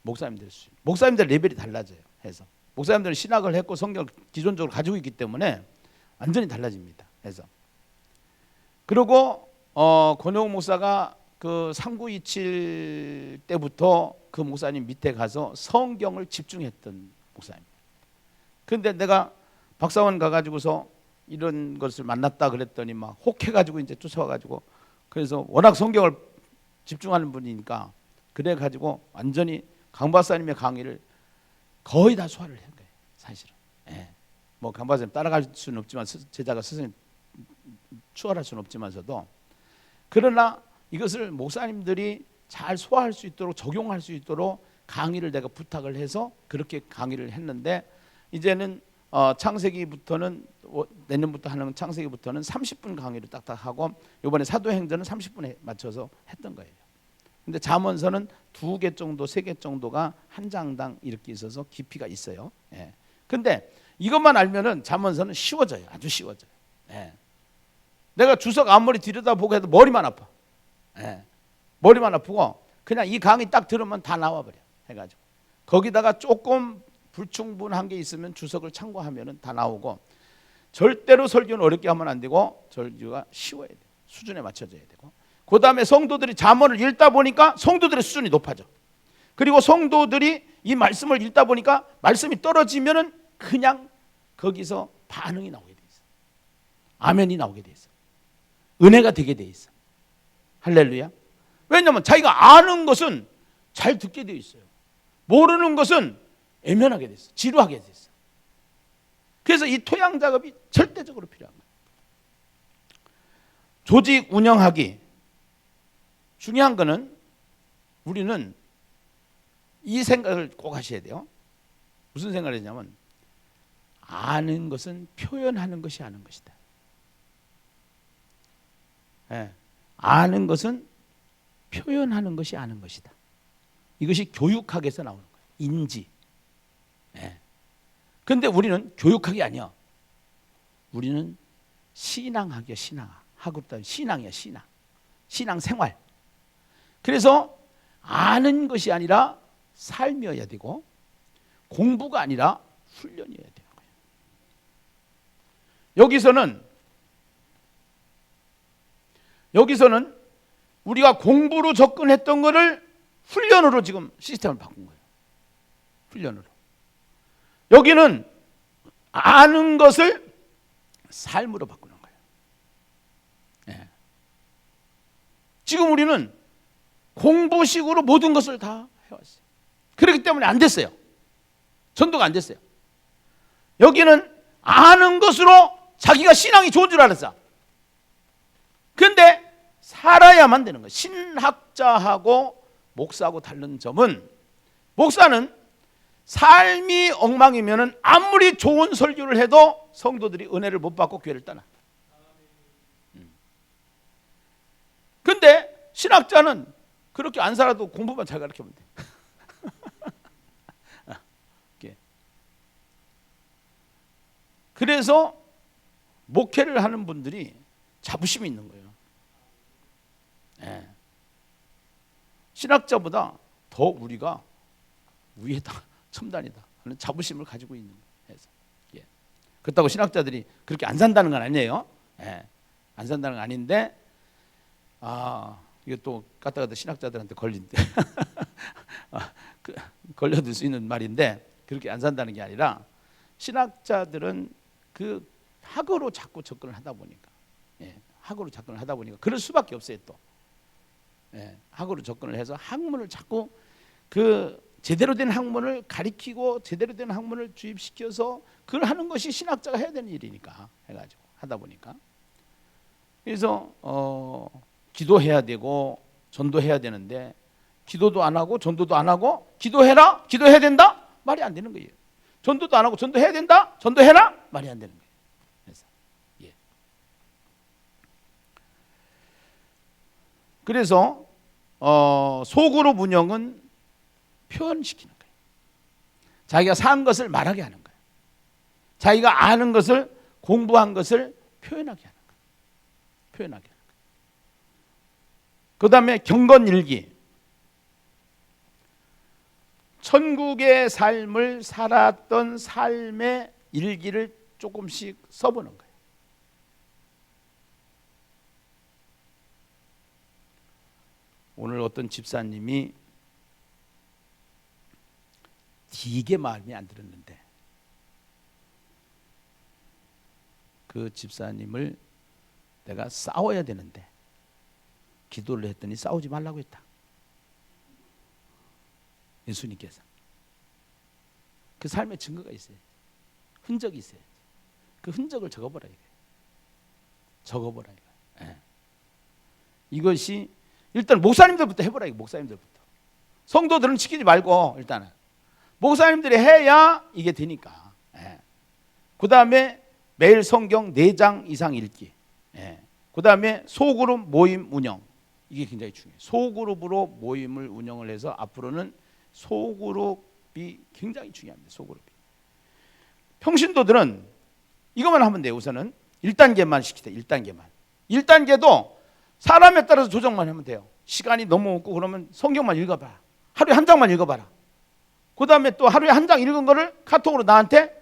목사님들의 수준. 목사님들 레벨이 달라져요. 해서 목사님들은 신학을 했고 성경을 기존적으로 가지고 있기 때문에 완전히 달라집니다. 해서 그리고 권영욱 목사가 그 3927 때부터 그 목사님 밑에 가서 성경을 집중했던 목사입니다. 그런데 내가 박사원 가가지고서 이런 것을 만났다 그랬더니 막 혹해가지고 이제 쫓아와가지고, 그래서 워낙 성경을 집중하는 분이니까 그래가지고 완전히 강 박사님의 강의를 거의 다 소화를 한 거예요. 사실은. 예. 뭐 강 박사님 따라갈 수는 없지만, 제자가 스승님 추월할 수는 없지만서도, 그러나 이것을 목사님들이 잘 소화할 수 있도록, 적용할 수 있도록 강의를 내가 부탁을 해서 그렇게 강의를 했는데, 이제는 창세기부터는, 내년부터 하는 창세기부터는 30분 강의를 딱딱 하고, 이번에 사도행전은 30분에 맞춰서 했던 거예요. 근데 잠언서는 2개 정도, 3개 정도가 한 장당 이렇게 있어서 깊이가 있어요. 예. 근데 이것만 알면은 잠언서는 쉬워져요. 아주 쉬워져요. 예. 내가 주석 앞머리 들여다보고 해도 머리만 아파. 예. 머리만 아프고 그냥 이 강의 딱 들으면 다 나와버려. 해가지고 거기다가 조금 불충분한 게 있으면 주석을 참고하면 다 나오고, 절대로 설교는 어렵게 하면 안 되고 설교가 쉬워야 돼요. 수준에 맞춰져야 되고, 그 다음에 성도들이 잠언을 읽다 보니까 성도들의 수준이 높아져. 그리고 성도들이 이 말씀을 읽다 보니까 말씀이 떨어지면은 그냥 거기서 반응이 나오게 돼 있어. 아멘이 나오게 돼 있어. 은혜가 되게 돼 있어. 할렐루야. 왜냐하면 자기가 아는 것은 잘 듣게 돼 있어요. 모르는 것은 애면하게 돼 있어. 지루하게 돼 있어. 그래서 이 토양 작업이 절대적으로 필요한 거예요. 조직 운영하기. 중요한 거는 우리는 이 생각을 꼭 하셔야 돼요. 무슨 생각을 했냐면, 아는 것은 표현하는 것이 아는 것이다. 예. 아는 것은 표현하는 것이 아는 것이다. 이것이 교육학에서 나오는 거예요. 인지. 예. 근데 우리는 교육학이 아니야. 우리는 신앙학이야. 신앙학. 학으로 따지면 신앙이야. 신앙. 신앙생활. 그래서 아는 것이 아니라 삶이어야 되고, 공부가 아니라 훈련이어야 되는 거예요. 여기서는 우리가 공부로 접근했던 것을 훈련으로 지금 시스템을 바꾼 거예요. 훈련으로. 여기는 아는 것을 삶으로 바꾸는 거예요. 네. 지금 우리는 공부식으로 모든 것을 다 해왔어요. 그렇기 때문에 안 됐어요. 전도가 안 됐어요. 여기는 아는 것으로 자기가 신앙이 좋은 줄 알았어. 그런데 살아야만 되는 거예요. 신학자하고 목사하고 다른 점은, 목사는 삶이 엉망이면 아무리 좋은 설교를 해도 성도들이 은혜를 못 받고 교회를 떠나. 그런데 신학자는 그렇게 안 살아도 공부만 잘 가르치면 돼. 그래서 목회를 하는 분들이 자부심이 있는 거예요. 네. 신학자보다 더 우리가 위에다, 첨단이다 하는 자부심을 가지고 있는 거예요. 예. 그렇다고 신학자들이 그렇게 안 산다는 건 아니에요. 예. 안 산다는 건 아닌데, 이게 또 까딱하다 신학자들한테 걸린대. 걸려들 수 있는 말인데, 그렇게 안 산다는 게 아니라, 신학자들은 그 학으로 자꾸 접근을 하다 보니까, 예, 학으로 접근을 하다 보니까 그럴 수밖에 없어요. 또 예, 학으로 접근을 해서 학문을 자꾸, 그 제대로 된 학문을 가리키고 제대로 된 학문을 주입시켜서 그걸 하는 것이 신학자가 해야 되는 일이니까 해가지고 하다 보니까, 그래서 기도해야 되고 전도해야 되는데, 기도도 안 하고 전도도 안 하고 기도해라, 기도해야 된다, 말이 안 되는 거예요. 전도도 안 하고 전도해야 된다, 전도해라, 말이 안 되는 거예요. 그래서 소그룹 운영은 표현시키는 거예요. 자기가 산 것을 말하게 하는 거예요. 자기가 아는 것을, 공부한 것을 표현하게 하는 거예요. 표현하게 하는 거예요. 그 다음에 경건일기. 천국의 삶을 살았던 삶의 일기를 조금씩 써보는 거예요. 오늘 어떤 집사님이 되게 마음에 안 들었는데 그 집사님을 내가 싸워야 되는데 기도를 했더니 싸우지 말라고 했다. 예수님께서. 그 삶의 증거가 있어요. 흔적이 있어요. 그 흔적을 적어보라 이거예요. 적어보라 이거예요. 예. 이것이 일단 목사님들부터 해보라 이거. 목사님들부터. 성도들은 시키지 말고 일단은 목사님들이 해야 이게 되니까. 예. 그 다음에 매일 성경 4장 이상 읽기. 예. 그 다음에 소그룹 모임 운영. 이게 굉장히 중요해요. 소그룹으로 모임을 운영을 해서 앞으로는 소그룹이 굉장히 중요합니다. 소그룹이. 평신도들은 이것만 하면 돼요. 우선은 1단계만 시키자. 1단계만. 1단계도 사람에 따라서 조정만 하면 돼요. 시간이 너무 없고 그러면 성경만 읽어봐. 하루에 한 장만 읽어봐라. 그 다음에 또 하루에 한 장 읽은 거를 카톡으로 나한테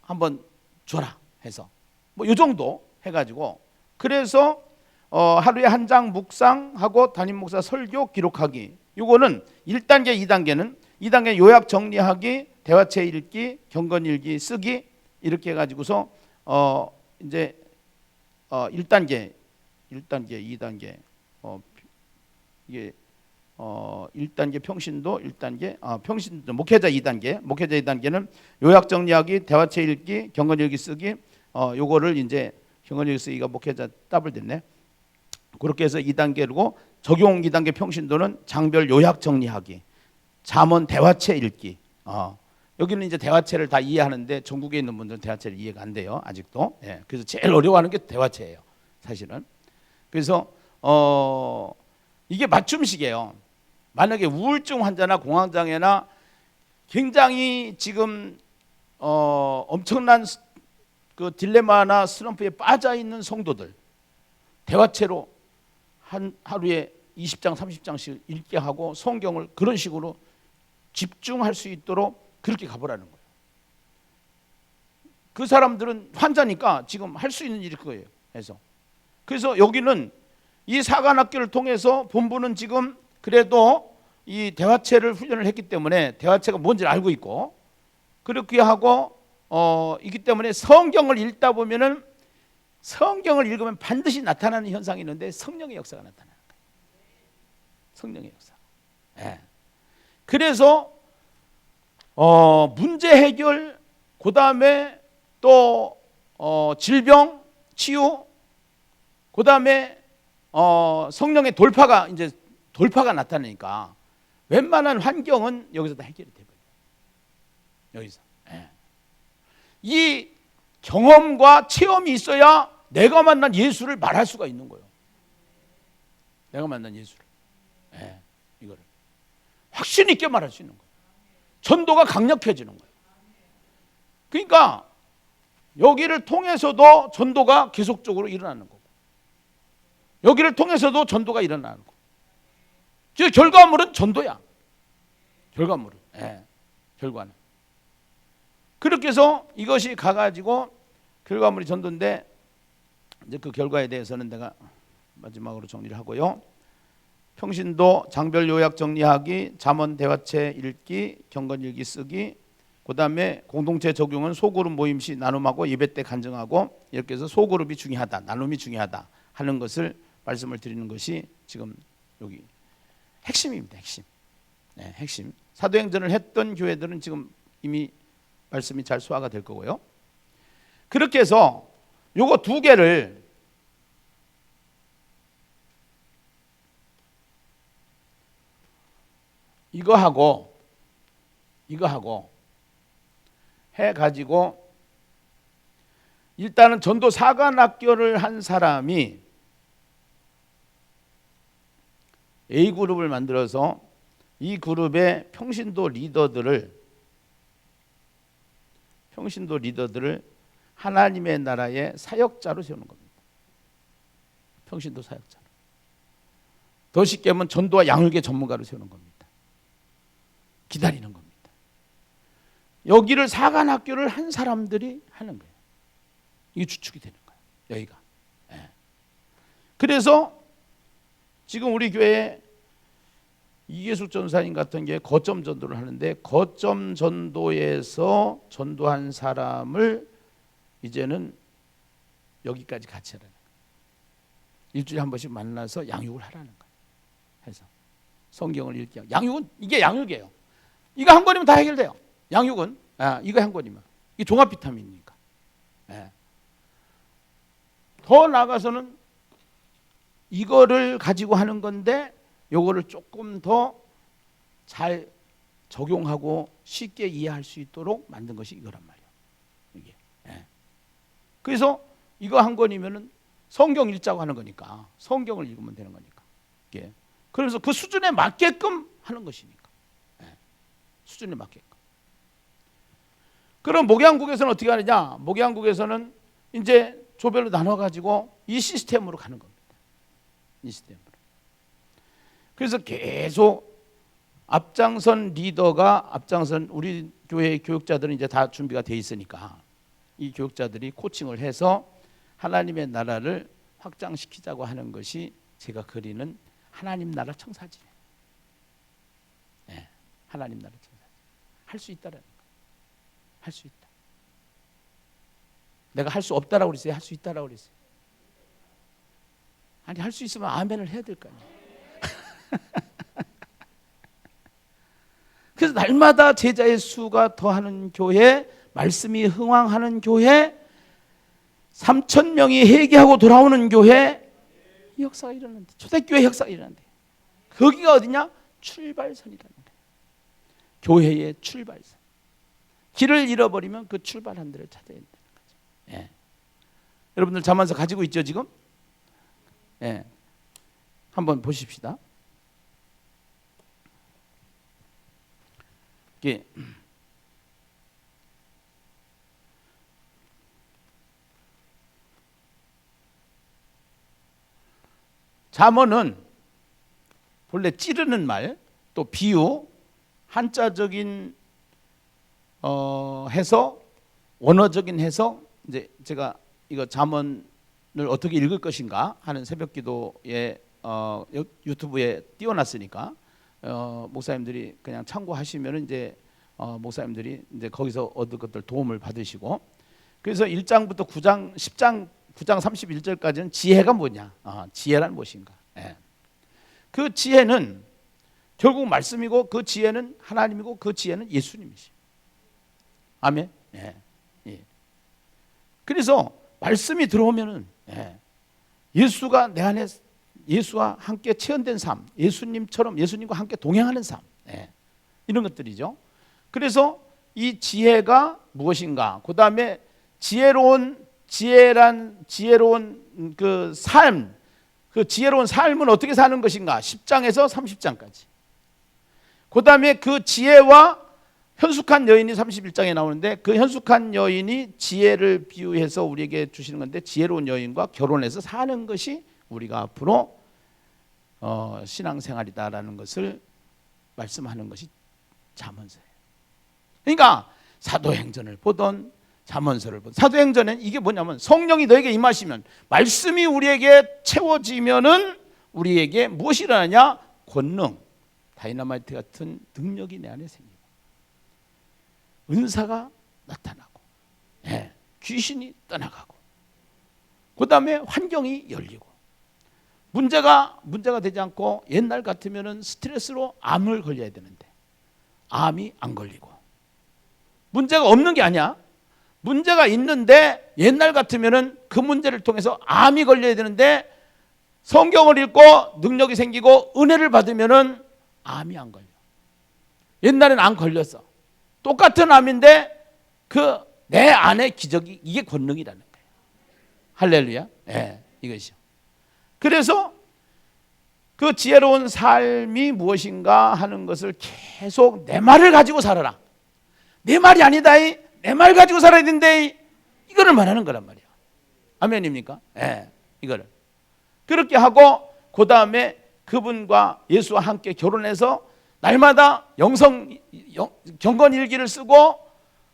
한번 줘라 해서 뭐 요 정도 해가지고 그래서 하루에 한 장 묵상하고 담임 목사 설교 기록하기. 요거는 1단계, 2단계 요약 정리하기, 대화체 읽기, 경건 일기 쓰기 이렇게 해가지고서 이제 1단계, 2단계 이게 1단계 평신도, 1단계 평신도 목회자 2단계, 목회자 2단계는 요약 정리하기, 대화체 읽기, 경건 일기 쓰기. 요거를 이제 경건 일기 쓰기가 목회자 더블 됐네. 그렇게 해서 2단계고 적용 2단계 평신도는 장별 요약 정리하기, 잠언 대화체 읽기. 여기는 이제 대화체를 다 이해하는데 전국에 있는 분들은 대화체를 이해가 안 돼요. 아직도. 예. 그래서 제일 어려워하는 게 대화체예요. 사실은. 그래서 이게 맞춤식이에요. 만약에 우울증 환자나 공황장애나 굉장히 지금 엄청난 그 딜레마나 슬럼프에 빠져 있는 성도들 대화체로 하루에 20장 30장씩 읽게 하고 성경을 그런 식으로 집중할 수 있도록 그렇게 가보라는 거예요. 그 사람들은 환자니까 지금 할 수 있는 일이 그거예요. 그래서 여기는 이 사관학교를 통해서 본부는 지금 그래도 이 대화체를 훈련을 했기 때문에 대화체가 뭔지를 알고 있고 그렇게 하고 있기 때문에 성경을 읽다 보면은 성경을 읽으면 반드시 나타나는 현상이 있는데 성령의 역사가 나타나는 거예요. 성령의 역사. 예. 그래서 문제 해결, 그 다음에 또 질병 치유, 그 다음에 성령의 돌파가 나타나니까 웬만한 환경은 여기서 다 해결이 돼버려요. 여기서. 예. 이 경험과 체험이 있어야 내가 만난 예수를 말할 수가 있는 거예요. 내가 만난 예수를. 예. 이거를 확신 있게 말할 수 있는 거예요. 전도가 강력해지는 거예요. 그러니까 여기를 통해서도 전도가 계속적으로 일어나는 거고 여기를 통해서도 전도가 일어나는 거고 즉 결과물은 전도야. 결과물은. 예. 결과는. 그렇게 해서 이것이 가가지고 결과물이 전도인데 이제 그 결과에 대해서는 내가 마지막으로 정리를 하고요. 평신도 장별 요약 정리하기, 잠언 대화체 읽기, 경건 일기 쓰기, 그 다음에 공동체 적용은 소그룹 모임 시 나눔하고 예배 때 간증하고 이렇게 해서 소그룹이 중요하다, 나눔이 중요하다 하는 것을 말씀을 드리는 것이 지금 여기 핵심입니다. 핵심. 네, 핵심. 사도행전을 했던 교회들은 지금 이미 말씀이 잘 소화가 될 거고요. 그렇게 해서 요거 두 개를 이거 하고 해가지고 일단은 전도 사관학교를 한 사람이 A그룹을 만들어서 이 그룹의 평신도 리더들을 하나님의 나라의 사역자로 세우는 겁니다. 평신도 사역자로. 더 쉽게 하면 전도와 양육의 전문가를 세우는 겁니다. 기다리는 겁니다. 여기를 사관학교를 한 사람들이 하는 거예요. 이게 주축이 되는 거예요. 여기가. 예. 그래서 지금 우리 교회에 이계숙 전사님 같은 게 거점 전도를 하는데, 거점 전도에서 전도한 사람을 이제는 여기까지 같이 하라는 거예요. 일주일에 한 번씩 만나서 양육을 하라는 거예요. 해서 성경을 읽게 하고. 양육은 이게 양육이에요. 이거 한 권이면 다 해결돼요. 양육은 이거 한 권이면 이게 종합 비타민이니까. 예. 더 나아가서는 이거를 가지고 하는 건데, 요거를 조금 더 잘 적용하고 쉽게 이해할 수 있도록 만든 것이 이거란 말이에요. 이게. 예. 그래서 이거 한 권이면은 성경 읽자고 하는 거니까 성경을 읽으면 되는 거니까. 예. 그래서 그 수준에 맞게끔 하는 것이니까. 예. 수준에 맞게끔. 그럼 목양국에서는 어떻게 하느냐? 목양국에서는 이제 조별로 나눠가지고 이 시스템으로 가는 겁니다. 이 시스템으로. 그래서 계속 앞장선 리더가 우리 교회 교육자들은 이제 다 준비가 돼 있으니까 이 교육자들이 코칭을 해서 하나님의 나라를 확장시키자고 하는 것이 제가 그리는 하나님 나라 청사진이에요. 네, 하나님 나라 청사진. 할 수 있다라는 거예요. 할 수 있다. 내가 할 수 없다라고 그랬어요? 할 수 있다라고 그랬어요? 아니, 할 수 있으면 아멘을 해야 될 거 아니에요. 그래서 날마다 제자의 수가 더하는 교회, 말씀이 흥왕하는 교회, 3,000명이 회개하고 돌아오는 교회, 이 역사가 일어난대. 초대교회 역사가 일어난대. 거기가 어디냐? 출발선이라는 거예요. 교회의 출발선. 길을 잃어버리면 그 출발한 데를 찾아야 된다는 거죠. 예. 여러분들 잠언서 가지고 있죠 지금? 예. 한번 보십시다. 잠언은 본래 찌르는 말, 또 비유, 한자적인 해석, 원어적인 해석, 이제 제가 이거 잠언을 어떻게 읽을 것인가 하는 새벽기도에 유튜브에 띄워놨으니까 목사님들이 그냥 참고하시면은 이제 목사님들이 이제 거기서 얻을 것들 도움을 받으시고, 그래서 1장부터 9장 10장 9장 31절까지는 지혜가 뭐냐? 지혜란 무엇인가? 예. 그 지혜는 결국 말씀이고, 그 지혜는 하나님이고, 그 지혜는 예수님이시. 아멘. 예. 예. 그래서 말씀이 들어오면은 예수가 내 안에, 예수와 함께 체험된 삶, 예수님처럼 예수님과 함께 동행하는 삶, 이런 것들이죠. 그래서 이 지혜가 무엇인가? 그 다음에 지혜로운 그 삶, 그 지혜로운 삶은 어떻게 사는 것인가? 10장에서 30장까지. 그 다음에 그 지혜와 현숙한 여인이 31장에 나오는데, 그 현숙한 여인이 지혜를 비유해서 우리에게 주시는 건데, 지혜로운 여인과 결혼해서 사는 것이 우리가 앞으로 신앙생활이다라는 것을 말씀하는 것이 잠언서예요. 그러니까 사도행전을 보던 잠언서를 보던, 사도행전은 이게 뭐냐면 성령이 너에게 임하시면, 말씀이 우리에게 채워지면은 우리에게 무엇이 일어나냐? 권능, 다이너마이트 같은 능력이 내 안에 생기고, 은사가 나타나고, 귀신이 떠나가고, 그 다음에 환경이 열리고, 문제가 되지 않고, 옛날 같으면은 스트레스로 암을 걸려야 되는데 암이 안 걸리고, 문제가 없는 게 아니야. 문제가 있는데 옛날 같으면은 그 문제를 통해서 암이 걸려야 되는데 성경을 읽고 능력이 생기고 은혜를 받으면은 암이 안 걸려. 옛날에는 안 걸렸어. 똑같은 암인데 그 내 안에 기적이, 이게 권능이라는 거예요. 할렐루야. 이것이요. 그래서 그 지혜로운 삶이 무엇인가 하는 것을 계속 내 말을 가지고 살아라. 내 말이 아니다. 내 말 가지고 살아야 된대. 이거를 말하는 거란 말이야. 아멘입니까? 이거를. 그렇게 하고, 그 다음에 그분과 예수와 함께 결혼해서 날마다 경건일기를 쓰고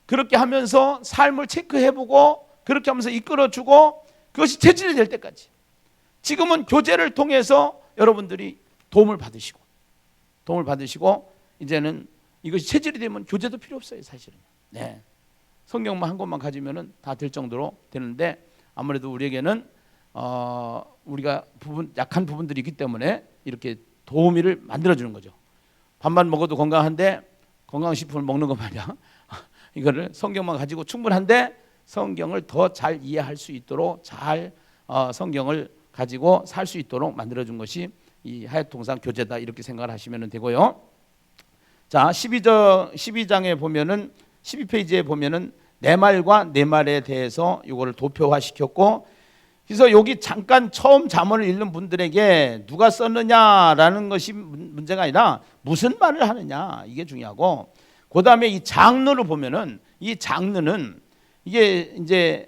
그렇게 하면서 삶을 체크해보고 그렇게 하면서 이끌어주고 그것이 체질이 될 때까지. 지금은 교제를 통해서 여러분들이 도움을 받으시고 이제는 이것이 체질이 되면 교제도 필요 없어요, 사실은. 네. 성경만 한 권만 가지면은 다 될 정도로 되는데 아무래도 우리에게는 우리가 약한 부분들이 있기 때문에 이렇게 도우미를 만들어주는 거죠. 밥만 먹어도 건강한데 건강식품을 먹는 것 마냥 이거를 성경만 가지고 충분한데 성경을 더 잘 이해할 수 있도록 잘 성경을 가지고 살 수 있도록 만들어준 것이 이 하얏동산 교제다, 이렇게 생각을 하시면 되고요. 자, 12장에 보면은 12페이지에 보면은 내 말과 내 말에 대해서 이거를 도표화시켰고, 그래서 여기 잠깐 처음 잠언을 읽는 분들에게 누가 썼느냐라는 것이 문제가 아니라 무슨 말을 하느냐, 이게 중요하고, 그 다음에 이 장르를 보면은 이 장르는 이게 이제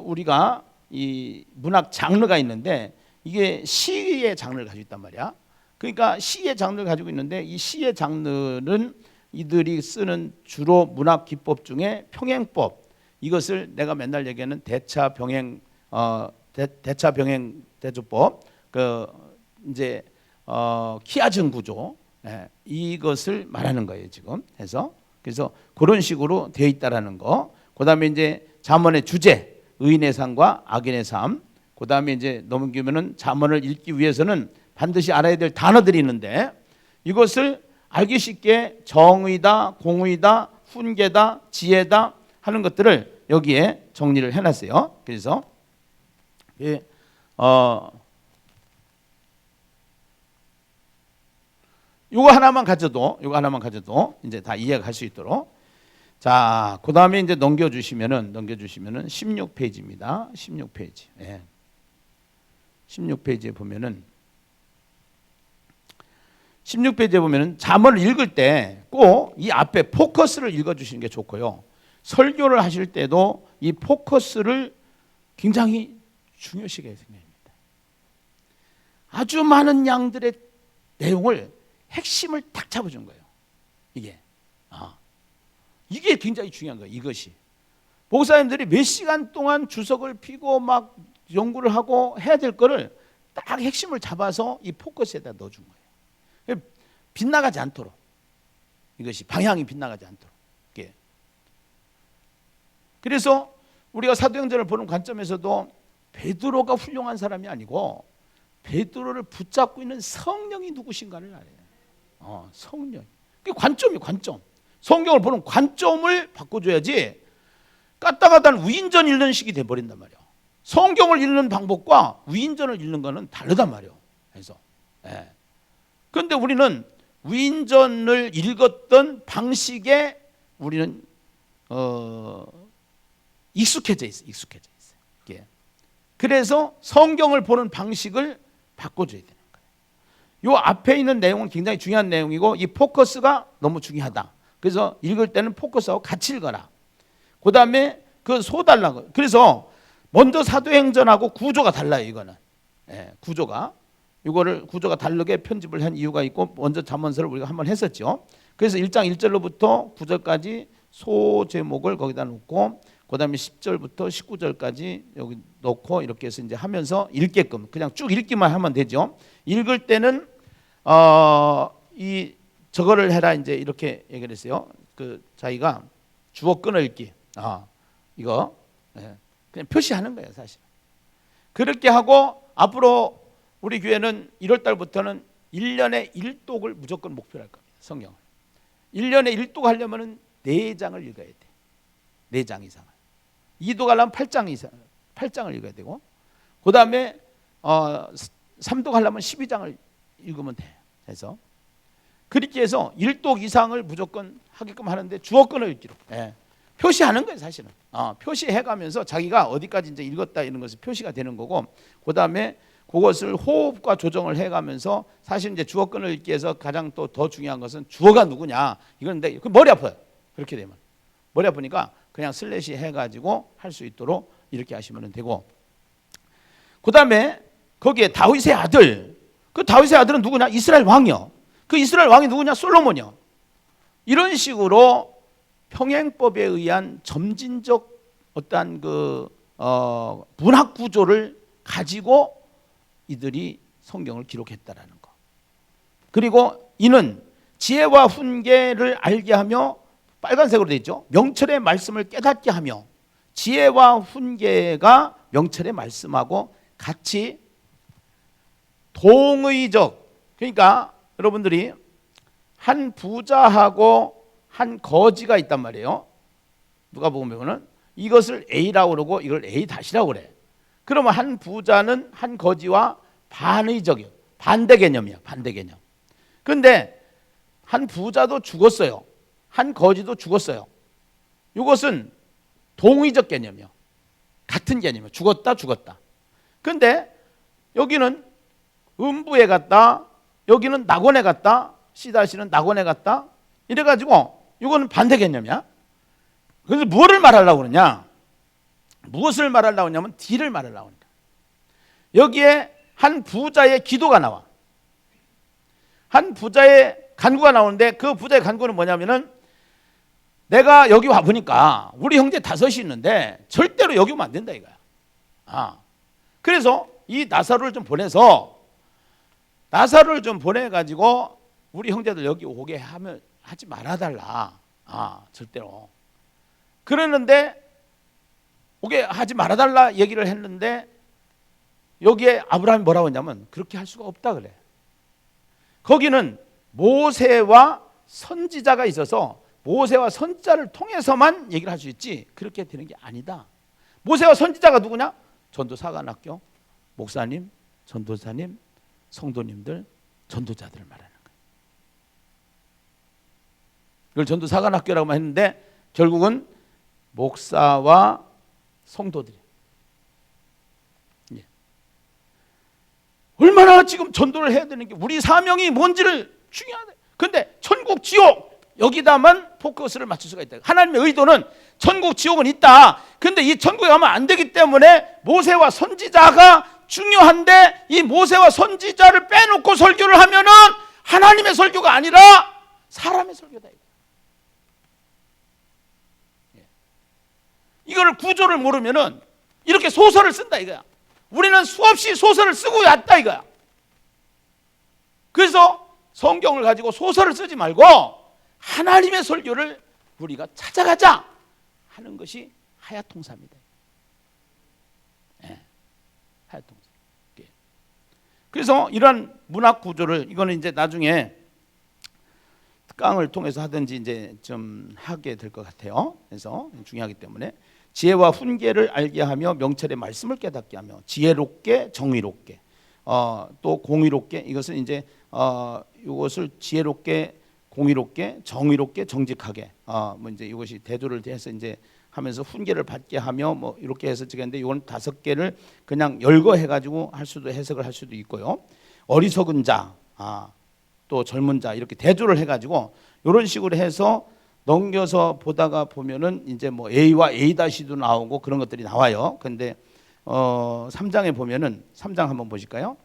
우리가 이 문학 장르가 있는데 이게 시의 장르를 가지고 있단 말이야. 그러니까 시의 장르를 가지고 있는데 이 시의 장르는 이들이 쓰는 주로 문학 기법 중에 평행법, 이것을 내가 맨날 얘기하는 대차병행 대조법, 이제 키아증 구조, 이것을 말하는 거예요 지금. 그래서 그런 식으로 되어 있다라는 거. 그다음에 이제 잠언의 주제, 의인의 삶과 악인의 삶. 그다음에 이제 넘기면은 잠언을 읽기 위해서는 반드시 알아야 될 단어들이 있는데 이것을 알기 쉽게 정의다, 공의다, 훈계다, 지혜다 하는 것들을 여기에 정리를 해놨어요. 그래서 이거 하나만 가져도 이제 다 이해가 갈 수 있도록. 자, 그 다음에 이제 넘겨주시면은 16페이지입니다. 16페이지. 16페이지에 보면은 잠언을 읽을 때 꼭 이 앞에 포커스를 읽어주시는 게 좋고요. 설교를 하실 때도 이 포커스를 굉장히 중요시하게 생각합니다. 아주 많은 양들의 내용을 핵심을 딱 잡아준 거예요. 이게 굉장히 중요한 거예요. 이것이 목사님들이 몇 시간 동안 주석을 피고 막 연구를 하고 해야 될 거를 딱 핵심을 잡아서 이 포커스에다 넣어준 거예요. 빗나가지 않도록, 이것이 방향이 빗나가지 않도록. 그래서 우리가 사도행전을 보는 관점에서도 베드로가 훌륭한 사람이 아니고 베드로를 붙잡고 있는 성령이 누구신가를 알아요. 성령. 그게 관점이에요. 관점. 성경을 보는 관점을 바꿔줘야지 까딱하다는 위인전 읽는 식이 돼버린단 말이에요. 성경을 읽는 방법과 위인전을 읽는 거는 다르단 말이에요. 그런데 우리는 위인전을 읽었던 방식에 우리는 익숙해져 있어요. 그래서 성경을 보는 방식을 바꿔줘야 되는 거예요. 이 앞에 있는 내용은 굉장히 중요한 내용이고 이 포커스가 너무 중요하다. 그래서 읽을 때는 포커스하고 같이 읽어라. 그 다음에 그 소달라고. 그래서 먼저 사도행전하고 구조가 달라요. 이거는 구조가 다르게 편집을 한 이유가 있고, 먼저 잠언서를 우리가 한번 했었죠. 그래서 1장 1절로부터 9절까지 소 제목을 거기다 놓고, 그 다음에 10절부터 19절까지 여기 넣고 이렇게 해서 이제 하면서 읽게끔 그냥 쭉 읽기만 하면 되죠. 읽을 때는 이 저거를 해라 이제 이렇게 얘기를 했어요. 자기가 주어 끊어 읽기. 이거 그냥 표시하는 거예요, 사실. 그렇게 하고 앞으로 우리 교회는 1월 달부터는 1년에 1독을 무조건 목표로 할 겁니다. 성경을. 1년에 1독 하려면 4장을 읽어야 돼. 4장 이상을. 2독 하려면 8장을 읽어야 되고, 그 다음에 3독 하려면 12장을 읽으면 돼. 그래서 그렇게 해서 1독 이상을 무조건 하게끔 하는데 주어 끊어 읽기로 표시하는 거예요, 사실은. 표시해가면서 자기가 어디까지 이제 읽었다 이런 것이 표시가 되는 거고, 그 다음에 그것을 호흡과 조정을 해가면서, 사실 이제 주어 끊어 읽기에서 가장 또 더 중요한 것은 주어가 누구냐 이건데, 머리 아파요. 그렇게 되면 머리 아프니까 그냥 슬래시 해가지고 할 수 있도록 이렇게 하시면 되고, 그 다음에 거기에 다윗의 아들, 그 다윗의 아들은 누구냐? 이스라엘 왕이요. 그 이스라엘 왕이 누구냐? 솔로몬이요. 이런 식으로 평행법에 의한 점진적 어떠한 문학 구조를 가지고 이들이 성경을 기록했다라는 거. 그리고 이는 지혜와 훈계를 알게 하며, 빨간색으로 되어 있죠. 명철의 말씀을 깨닫게 하며, 지혜와 훈계가 명철의 말씀하고 같이 동의적, 그러니까 여러분들이 한 부자하고 한 거지가 있단 말이에요. 누가 보면은 이것을 A라고 그러고 이걸 A-라고 그래. 그러면 한 부자는 한 거지와 반의적이요. 반대 개념이야. 반대 개념. 근데 한 부자도 죽었어요. 한 거지도 죽었어요. 이것은 동의적 개념이요. 같은 개념이요. 죽었다. 근데 여기는 음부에 갔다, 여기는 낙원에 갔다, C-는 낙원에 갔다, 이래가지고 이거는 반대 개념이야. 그래서 무엇을 말하려고 그러냐? 무엇을 말하려고 하냐면 D를 말하려고 합니다. 여기에 한 부자의 기도가 나와. 한 부자의 간구가 나오는데, 그 부자의 간구는 뭐냐면은, 내가 여기 와보니까 우리 형제 5이 있는데 절대로 여기 오면 안 된다 이거야. 그래서 이 나사로를 좀 보내가지고 우리 형제들 여기 오게 하지 말아달라. 절대로. 그러는데 오게 하지 말아달라 얘기를 했는데, 여기에 아브라함이 뭐라고 했냐면 그렇게 할 수가 없다 그래. 거기는 모세와 선지자가 있어서 모세와 선지자를 통해서만 얘기를 할 수 있지 그렇게 되는 게 아니다. 모세와 선지자가 누구냐? 전도사관학교 목사님, 전도사님, 성도님들, 전도자들을 말하는 거예요. 이걸 전도사관학교라고 했는데 결국은 목사와 성도들이 얼마나 지금 전도를 해야 되는 게, 우리 사명이 뭔지를 중요하다. 근데 천국, 지옥 여기다만 포커스를 맞출 수가 있다. 하나님의 의도는 천국, 지옥은 있다. 근데 이 천국에 가면 안 되기 때문에 모세와 선지자가 중요한데, 이 모세와 선지자를 빼놓고 설교를 하면은 하나님의 설교가 아니라 사람의 설교다. 이거를 구조를 모르면은 이렇게 소설을 쓴다 이거야. 우리는 수없이 소설을 쓰고 왔다 이거야. 그래서 성경을 가지고 소설을 쓰지 말고 하나님의 설교를 우리가 찾아가자 하는 것이 하야통사입니다. 하야통사. 그래서 이러한 문학 구조를, 이거는 이제 나중에 특강을 통해서 하든지 이제 좀 하게 될 것 같아요. 그래서 중요하기 때문에 지혜와 훈계를 알게 하며 명철의 말씀을 깨닫게 하며, 지혜롭게 정의롭게, 또 공의롭게, 이것은 이제 이것을 지혜롭게, 공의롭게, 정의롭게, 정직하게, 뭐 이제 이것이 대조를 해서 이제 하면서 훈계를 받게 하며 뭐 이렇게 해서 지겠는데, 이건 5개를 그냥 열거해 가지고 할 수도, 해석을 할 수도 있고요. 어리석은 자, 또 젊은 자, 이렇게 대조를 해 가지고 이런 식으로 해서 넘겨서 보다가 보면은 이제 뭐 A와 A-도 나오고 그런 것들이 나와요. 근데 3장에 보면은, 3장 한번 보실까요?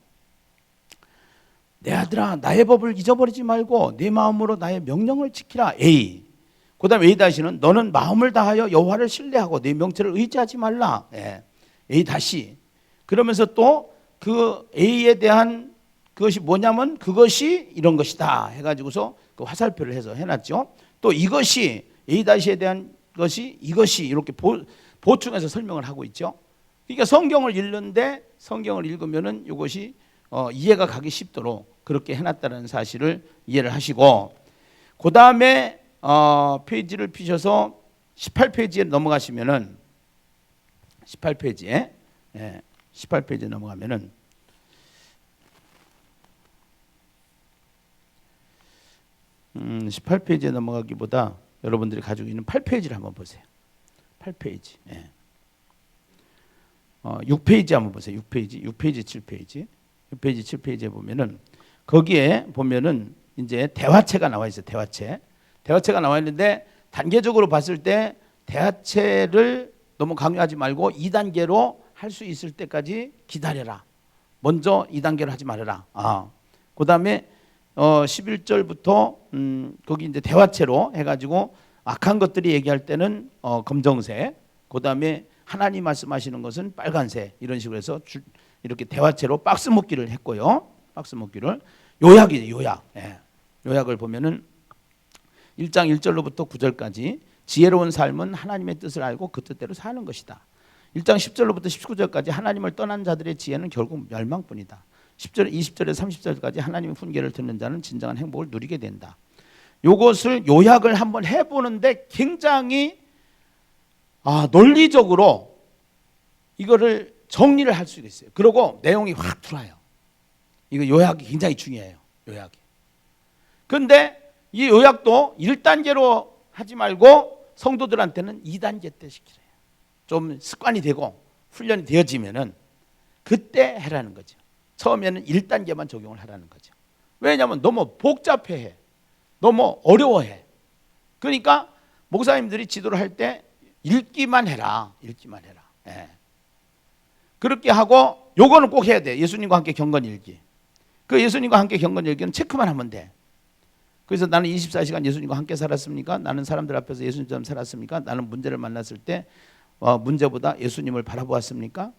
내 아들아, 나의 법을 잊어버리지 말고 내 마음으로 나의 명령을 지키라. A. 그다음에 A-는 너는 마음을 다하여 여호와를 신뢰하고 내 명철을 의지하지 말라. A-. 그러면서 또 그 A에 대한 그것이 뭐냐면 그것이 이런 것이다 해가지고서 그 화살표를 해서 해놨죠. 또 이것이, A-에 대한 것이 이것이, 이렇게 보충해서 설명을 하고 있죠. 그러니까 성경을 읽는데, 성경을 읽으면은 이것이 이해가 가기 쉽도록 그렇게 해놨다는 사실을 이해를 하시고, 그 다음에 페이지를 피셔서 18페이지에 넘어가시면은, 18페이지에 18페이지에 넘어가면은 음, 18페이지에 넘어가기보다 여러분들이 가지고 있는 8페이지를 한번 보세요. 8페이지. 6페이지 한번 보세요. 6페이지, 7페이지. 6페이지, 7페이지에 보면은 거기에 보면은 이제 대화체가 나와 있어요. 대화체가 나와 있는데, 단계적으로 봤을 때 대화체를 너무 강요하지 말고 2단계로 할 수 있을 때까지 기다려라. 먼저 2단계로 하지 말아라. 그다음에 11절부터 거기 이제 대화체로 해가지고 악한 것들이 얘기할 때는 검정색, 그다음에 하나님 말씀하시는 것은 빨간색, 이런 식으로 해서 이렇게 대화체로 박스 묶기를 했고요. 박스 묶기를 요약이에요. 요약. 예. 요약을 보면은 1장 1절로부터 9절까지 지혜로운 삶은 하나님의 뜻을 알고 그 뜻대로 사는 것이다. 1장 10절로부터 19절까지 하나님을 떠난 자들의 지혜는 결국 멸망뿐이다. 10절, 20절에서 30절까지 하나님의 훈계를 듣는 자는 진정한 행복을 누리게 된다. 요것을 요약을 한번 해보는데 굉장히 논리적으로 이거를 정리를 할 수가 있어요. 그리고 내용이 확 들어와요. 이거 요약이 굉장히 중요해요. 요약이. 근데 이 요약도 1단계로 하지 말고 성도들한테는 2단계 때 시키래요. 좀 습관이 되고 훈련이 되어지면은 그때 해라는 거죠. 처음에는 1단계만 적용을 하라는 거죠. 왜냐하면 너무 복잡해. 너무 어려워해. 그러니까 목사님들이 지도를 할 때 읽기만 해라. 읽기만 해라. 예. 그렇게 하고 요거는 꼭 해야 돼. 예수님과 함께 경건 읽기. 그 예수님과 함께 경건 읽기는 체크만 하면 돼. 그래서 나는 24시간 예수님과 함께 살았습니까? 나는 사람들 앞에서 예수님처럼 살았습니까? 나는 문제를 만났을 때 문제보다 예수님을 바라보았습니까?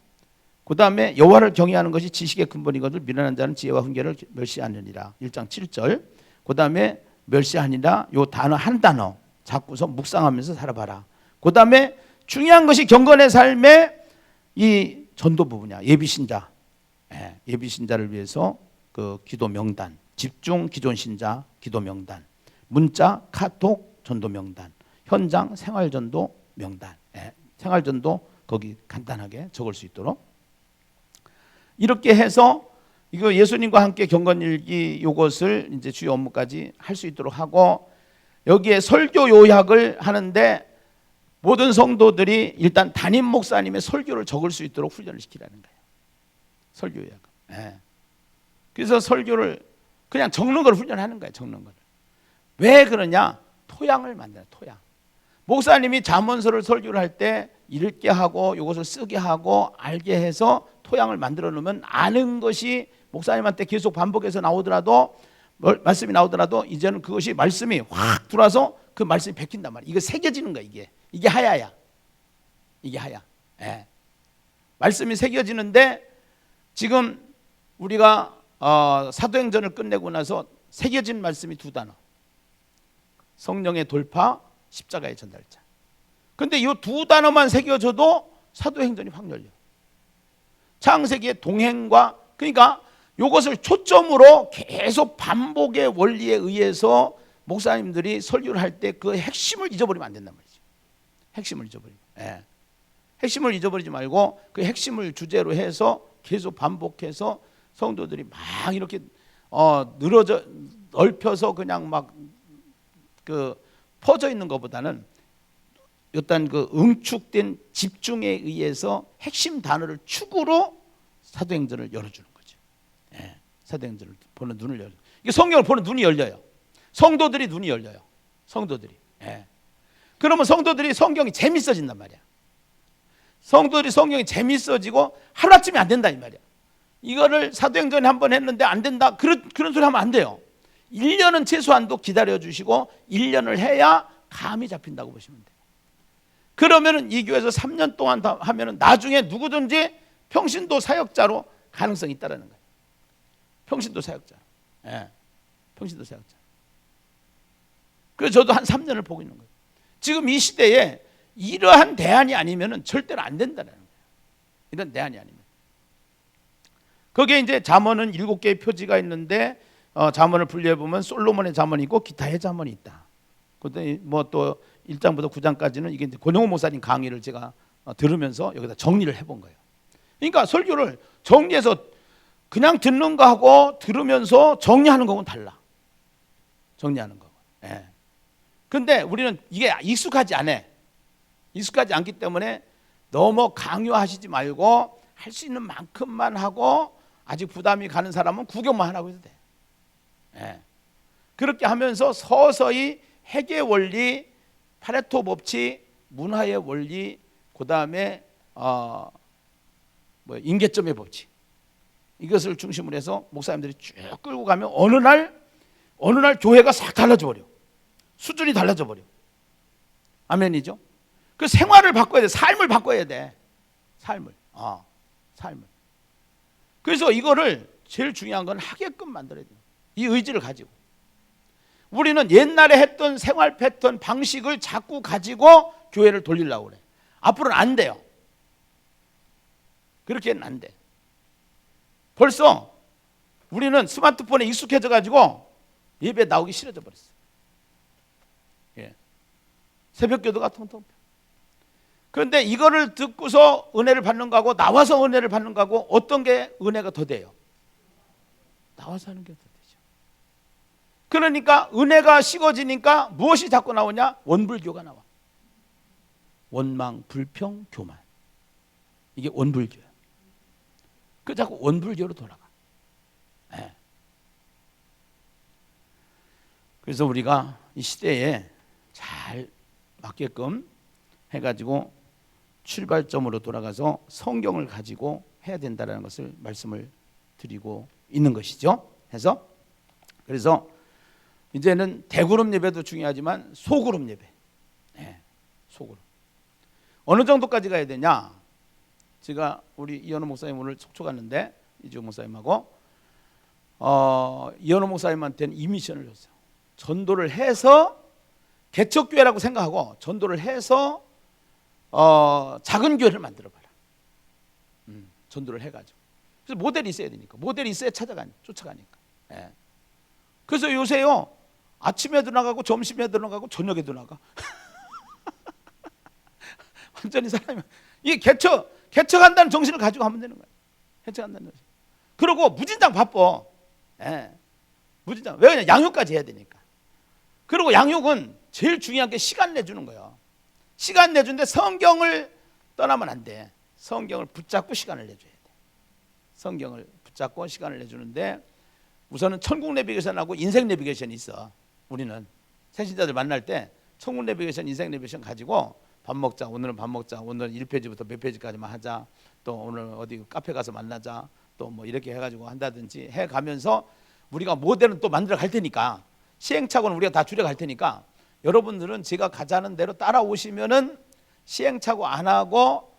그 다음에 여호와를 경외하는 것이 지식의 근본이거늘 미련한 자는 지혜와 훈계를 멸시하느니라. 1장 7절. 그 다음에 멸시하니라, 요 단어 한 단어 잡고서 묵상하면서 살아봐라. 그 다음에 중요한 것이 경건의 삶의 이 전도 부분이야. 예비신자. 예비신자를 위해서 그 기도 명단, 집중 기존 신자 기도 명단, 문자 카톡 전도 명단, 현장 생활전도 명단. 생활전도 거기 간단하게 적을 수 있도록 이렇게 해서 이거 예수님과 함께 경건일기 요것을 이제 주요 업무까지 할 수 있도록 하고, 여기에 설교 요약을 하는데 모든 성도들이 일단 담임 목사님의 설교를 적을 수 있도록 훈련을 시키라는 거예요. 설교 요약. 그래서 설교를 그냥 적는 걸 훈련하는 거예요. 적는 걸. 왜 그러냐? 토양을 만들어요. 토양. 목사님이 잠언서를 설교를 할 때 읽게 하고 이것을 쓰게 하고 알게 해서 토양을 만들어 놓으면 아는 것이 목사님한테 계속 반복해서 나오더라도, 말씀이 나오더라도 이제는 그것이 말씀이 확 들어와서 그 말씀이 베낀단 말이에요. 이거 새겨지는 거야. 이게 하야야. 이게 하야. 말씀이 새겨지는데 지금 우리가 사도행전을 끝내고 나서 새겨진 말씀이 두 단어. 성령의 돌파, 십자가의 전달자. 근데 이 두 단어만 새겨져도 사도행전이 확 열려. 창세기의 동행과, 그러니까 이것을 초점으로 계속 반복의 원리에 의해서 목사님들이 설교를 할 때 그 핵심을 잊어버리면 안 된단 말이죠. 핵심을 잊어버리고. 핵심을 잊어버리지 말고 그 핵심을 주제로 해서 계속 반복해서 성도들이 막 이렇게 늘어져 넓혀서 그냥 막 그 퍼져 있는 것보다는 어떤 그 응축된 집중에 의해서 핵심 단어를 축으로 사도행전을 열어주는 거죠. 사도행전을 보는 눈을 열어. 이게 성경을 보는 눈이 열려요. 성도들이 눈이 열려요. 성도들이. 그러면 성도들이 성경이 재밌어진단 말이야. 성도들이 성경이 재밌어지고 하루아침에 안 된다 이 말이야. 이거를 사도행전에 한번 했는데 안 된다. 그런 소리 하면 안 돼요. 1년은 최소한도 기다려주시고 1년을 해야 감이 잡힌다고 보시면 돼요. 그러면은 이 교회에서 3년 동안 하면은 나중에 누구든지 평신도 사역자로 가능성이 있다라는 거예요. 평신도 사역자. 평신도 사역자. 그래서 저도 한 3년을 보고 있는 거예요. 지금 이 시대에 이러한 대안이 아니면은 절대로 안 된다는 거예요. 이런 대안이 아니면. 거기에 이제 잠언은 7개의 표지가 있는데 잠언을 분류해 보면 솔로몬의 잠언이 있고 기타의 잠언이 있다. 그때 뭐 또 1장부터 9장까지는 이게 이제 권영호 목사님 강의를 제가 들으면서 여기다 정리를 해본 거예요. 그러니까 설교를 정리해서 그냥 듣는 거하고 들으면서 정리하는 거하고는 달라. 정리하는 거. 근데 우리는 이게 익숙하지 않아. 익숙하지 않기 때문에 너무 강요하시지 말고 할 수 있는 만큼만 하고, 아직 부담이 가는 사람은 구경만 하라고 해도 돼. 그렇게 하면서 서서히 핵의 원리, 파레토 법칙, 문화의 원리, 그 다음에 인계점의 법칙, 이것을 중심으로 해서 목사님들이 쭉 끌고 가면 어느 날 교회가 싹 달라져 버려. 수준이 달라져 버려. 아멘이죠. 그 생활을 바꿔야 돼. 삶을 바꿔야 돼. 삶을. 그래서 이거를 제일 중요한 건 하게끔 만들어야 돼요. 이 의지를 가지고. 우리는 옛날에 했던 생활 패턴 방식을 자꾸 가지고 교회를 돌리려고 그래. 앞으로는 안 돼요. 그렇게는 안 돼. 벌써 우리는 스마트폰에 익숙해져 가지고 예배 나오기 싫어져 버렸어. 예. 새벽 기도가 통통. 그런데 이거를 듣고서 은혜를 받는 거하고 나와서 은혜를 받는 거하고 어떤 게 은혜가 더 돼요? 나와서 하는 게 더 되죠. 그러니까 은혜가 식어지니까 무엇이 자꾸 나오냐? 원불교가 나와. 원망, 불평, 교만. 이게 원불교야. 그 자꾸 원불교로 돌아가. 네. 그래서 우리가 이 시대에 잘 맞게끔 해가지고 출발점으로 돌아가서 성경을 가지고 해야 된다는 것을 말씀을 드리고 있는 것이죠. 그래서 이제는 대그룹 예배도 중요하지만 소그룹 예배. 네, 소그룹. 어느 정도까지 가야 되냐? 제가 우리 이현우 목사님 오늘 속초 갔는데 이주 목사님하고 이현우 목사님한테는 이 미션을 줬어요. 전도를 해서 개척교회라고 생각하고 전도를 해서 작은 교회를 만들어봐라. 전도를 해가지고. 그래서 모델이 있어야 되니까. 모델이 있어야 쫓아가니까. 예. 그래서 요새요 아침에도 나가고 점심에도 나가고 저녁에도 나가. 완전히 사람이 이게 개척한다는 정신을 가지고 하면 되는 거예요. 개척한다는 정신. 그리고 무진장 바빠. 예. 무진장. 왜 그냥 양육까지 해야 되니까. 그리고 양육은 제일 중요한 게 시간 내주는 거예요. 시간 내주는데 성경을 떠나면 안 돼. 성경을 붙잡고 시간을 내줘야 돼. 성경을 붙잡고 시간을 내주는데 우선은 천국 내비게이션하고 인생 내비게이션이 있어. 우리는 새신자들 만날 때 천국 내비게이션, 인생 내비게이션 가지고 밥 먹자. 오늘은 밥 먹자. 오늘 1페이지부터 몇 페이지까지만 하자. 또 오늘 어디 카페 가서 만나자. 또 뭐 이렇게 해가지고 한다든지 해가면서 우리가 모델은 또 만들어 갈 테니까 시행착오는 우리가 다 줄여 갈 테니까 여러분들은 제가 가자는 대로 따라오시면은 시행착오 안 하고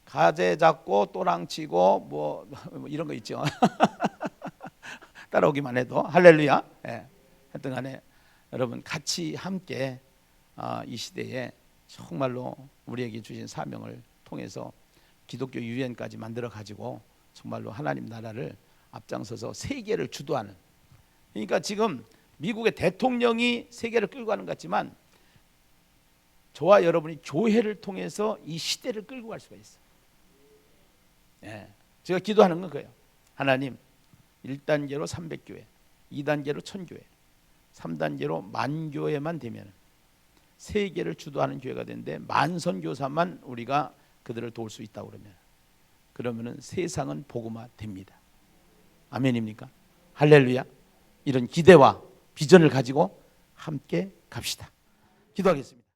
가재 잡고 또랑치고 뭐 이런 거 있죠. 따라오기만 해도 할렐루야. 예. 하여튼 간에 여러분 같이 함께 이 시대에 정말로 우리에게 주신 사명을 통해서 기독교 유엔까지 만들어 가지고 정말로 하나님 나라를 앞장서서 세계를 주도하는. 그러니까 지금 미국의 대통령이 세계를 끌고 가는 것 같지만 저와 여러분이 교회를 통해서 이 시대를 끌고 갈 수가 있어요. 예. 제가 기도하는 건 그예요. 하나님 1단계로 300교회, 2단계로 1000교회, 3단계로 만교회만 되면 세계를 주도하는 교회가 되는데 만선교사만 우리가 그들을 도울 수 있다고 그러면은 세상은 복음화 됩니다. 아멘입니까? 할렐루야. 이런 기대와 비전을 가지고 함께 갑시다. 기도하겠습니다.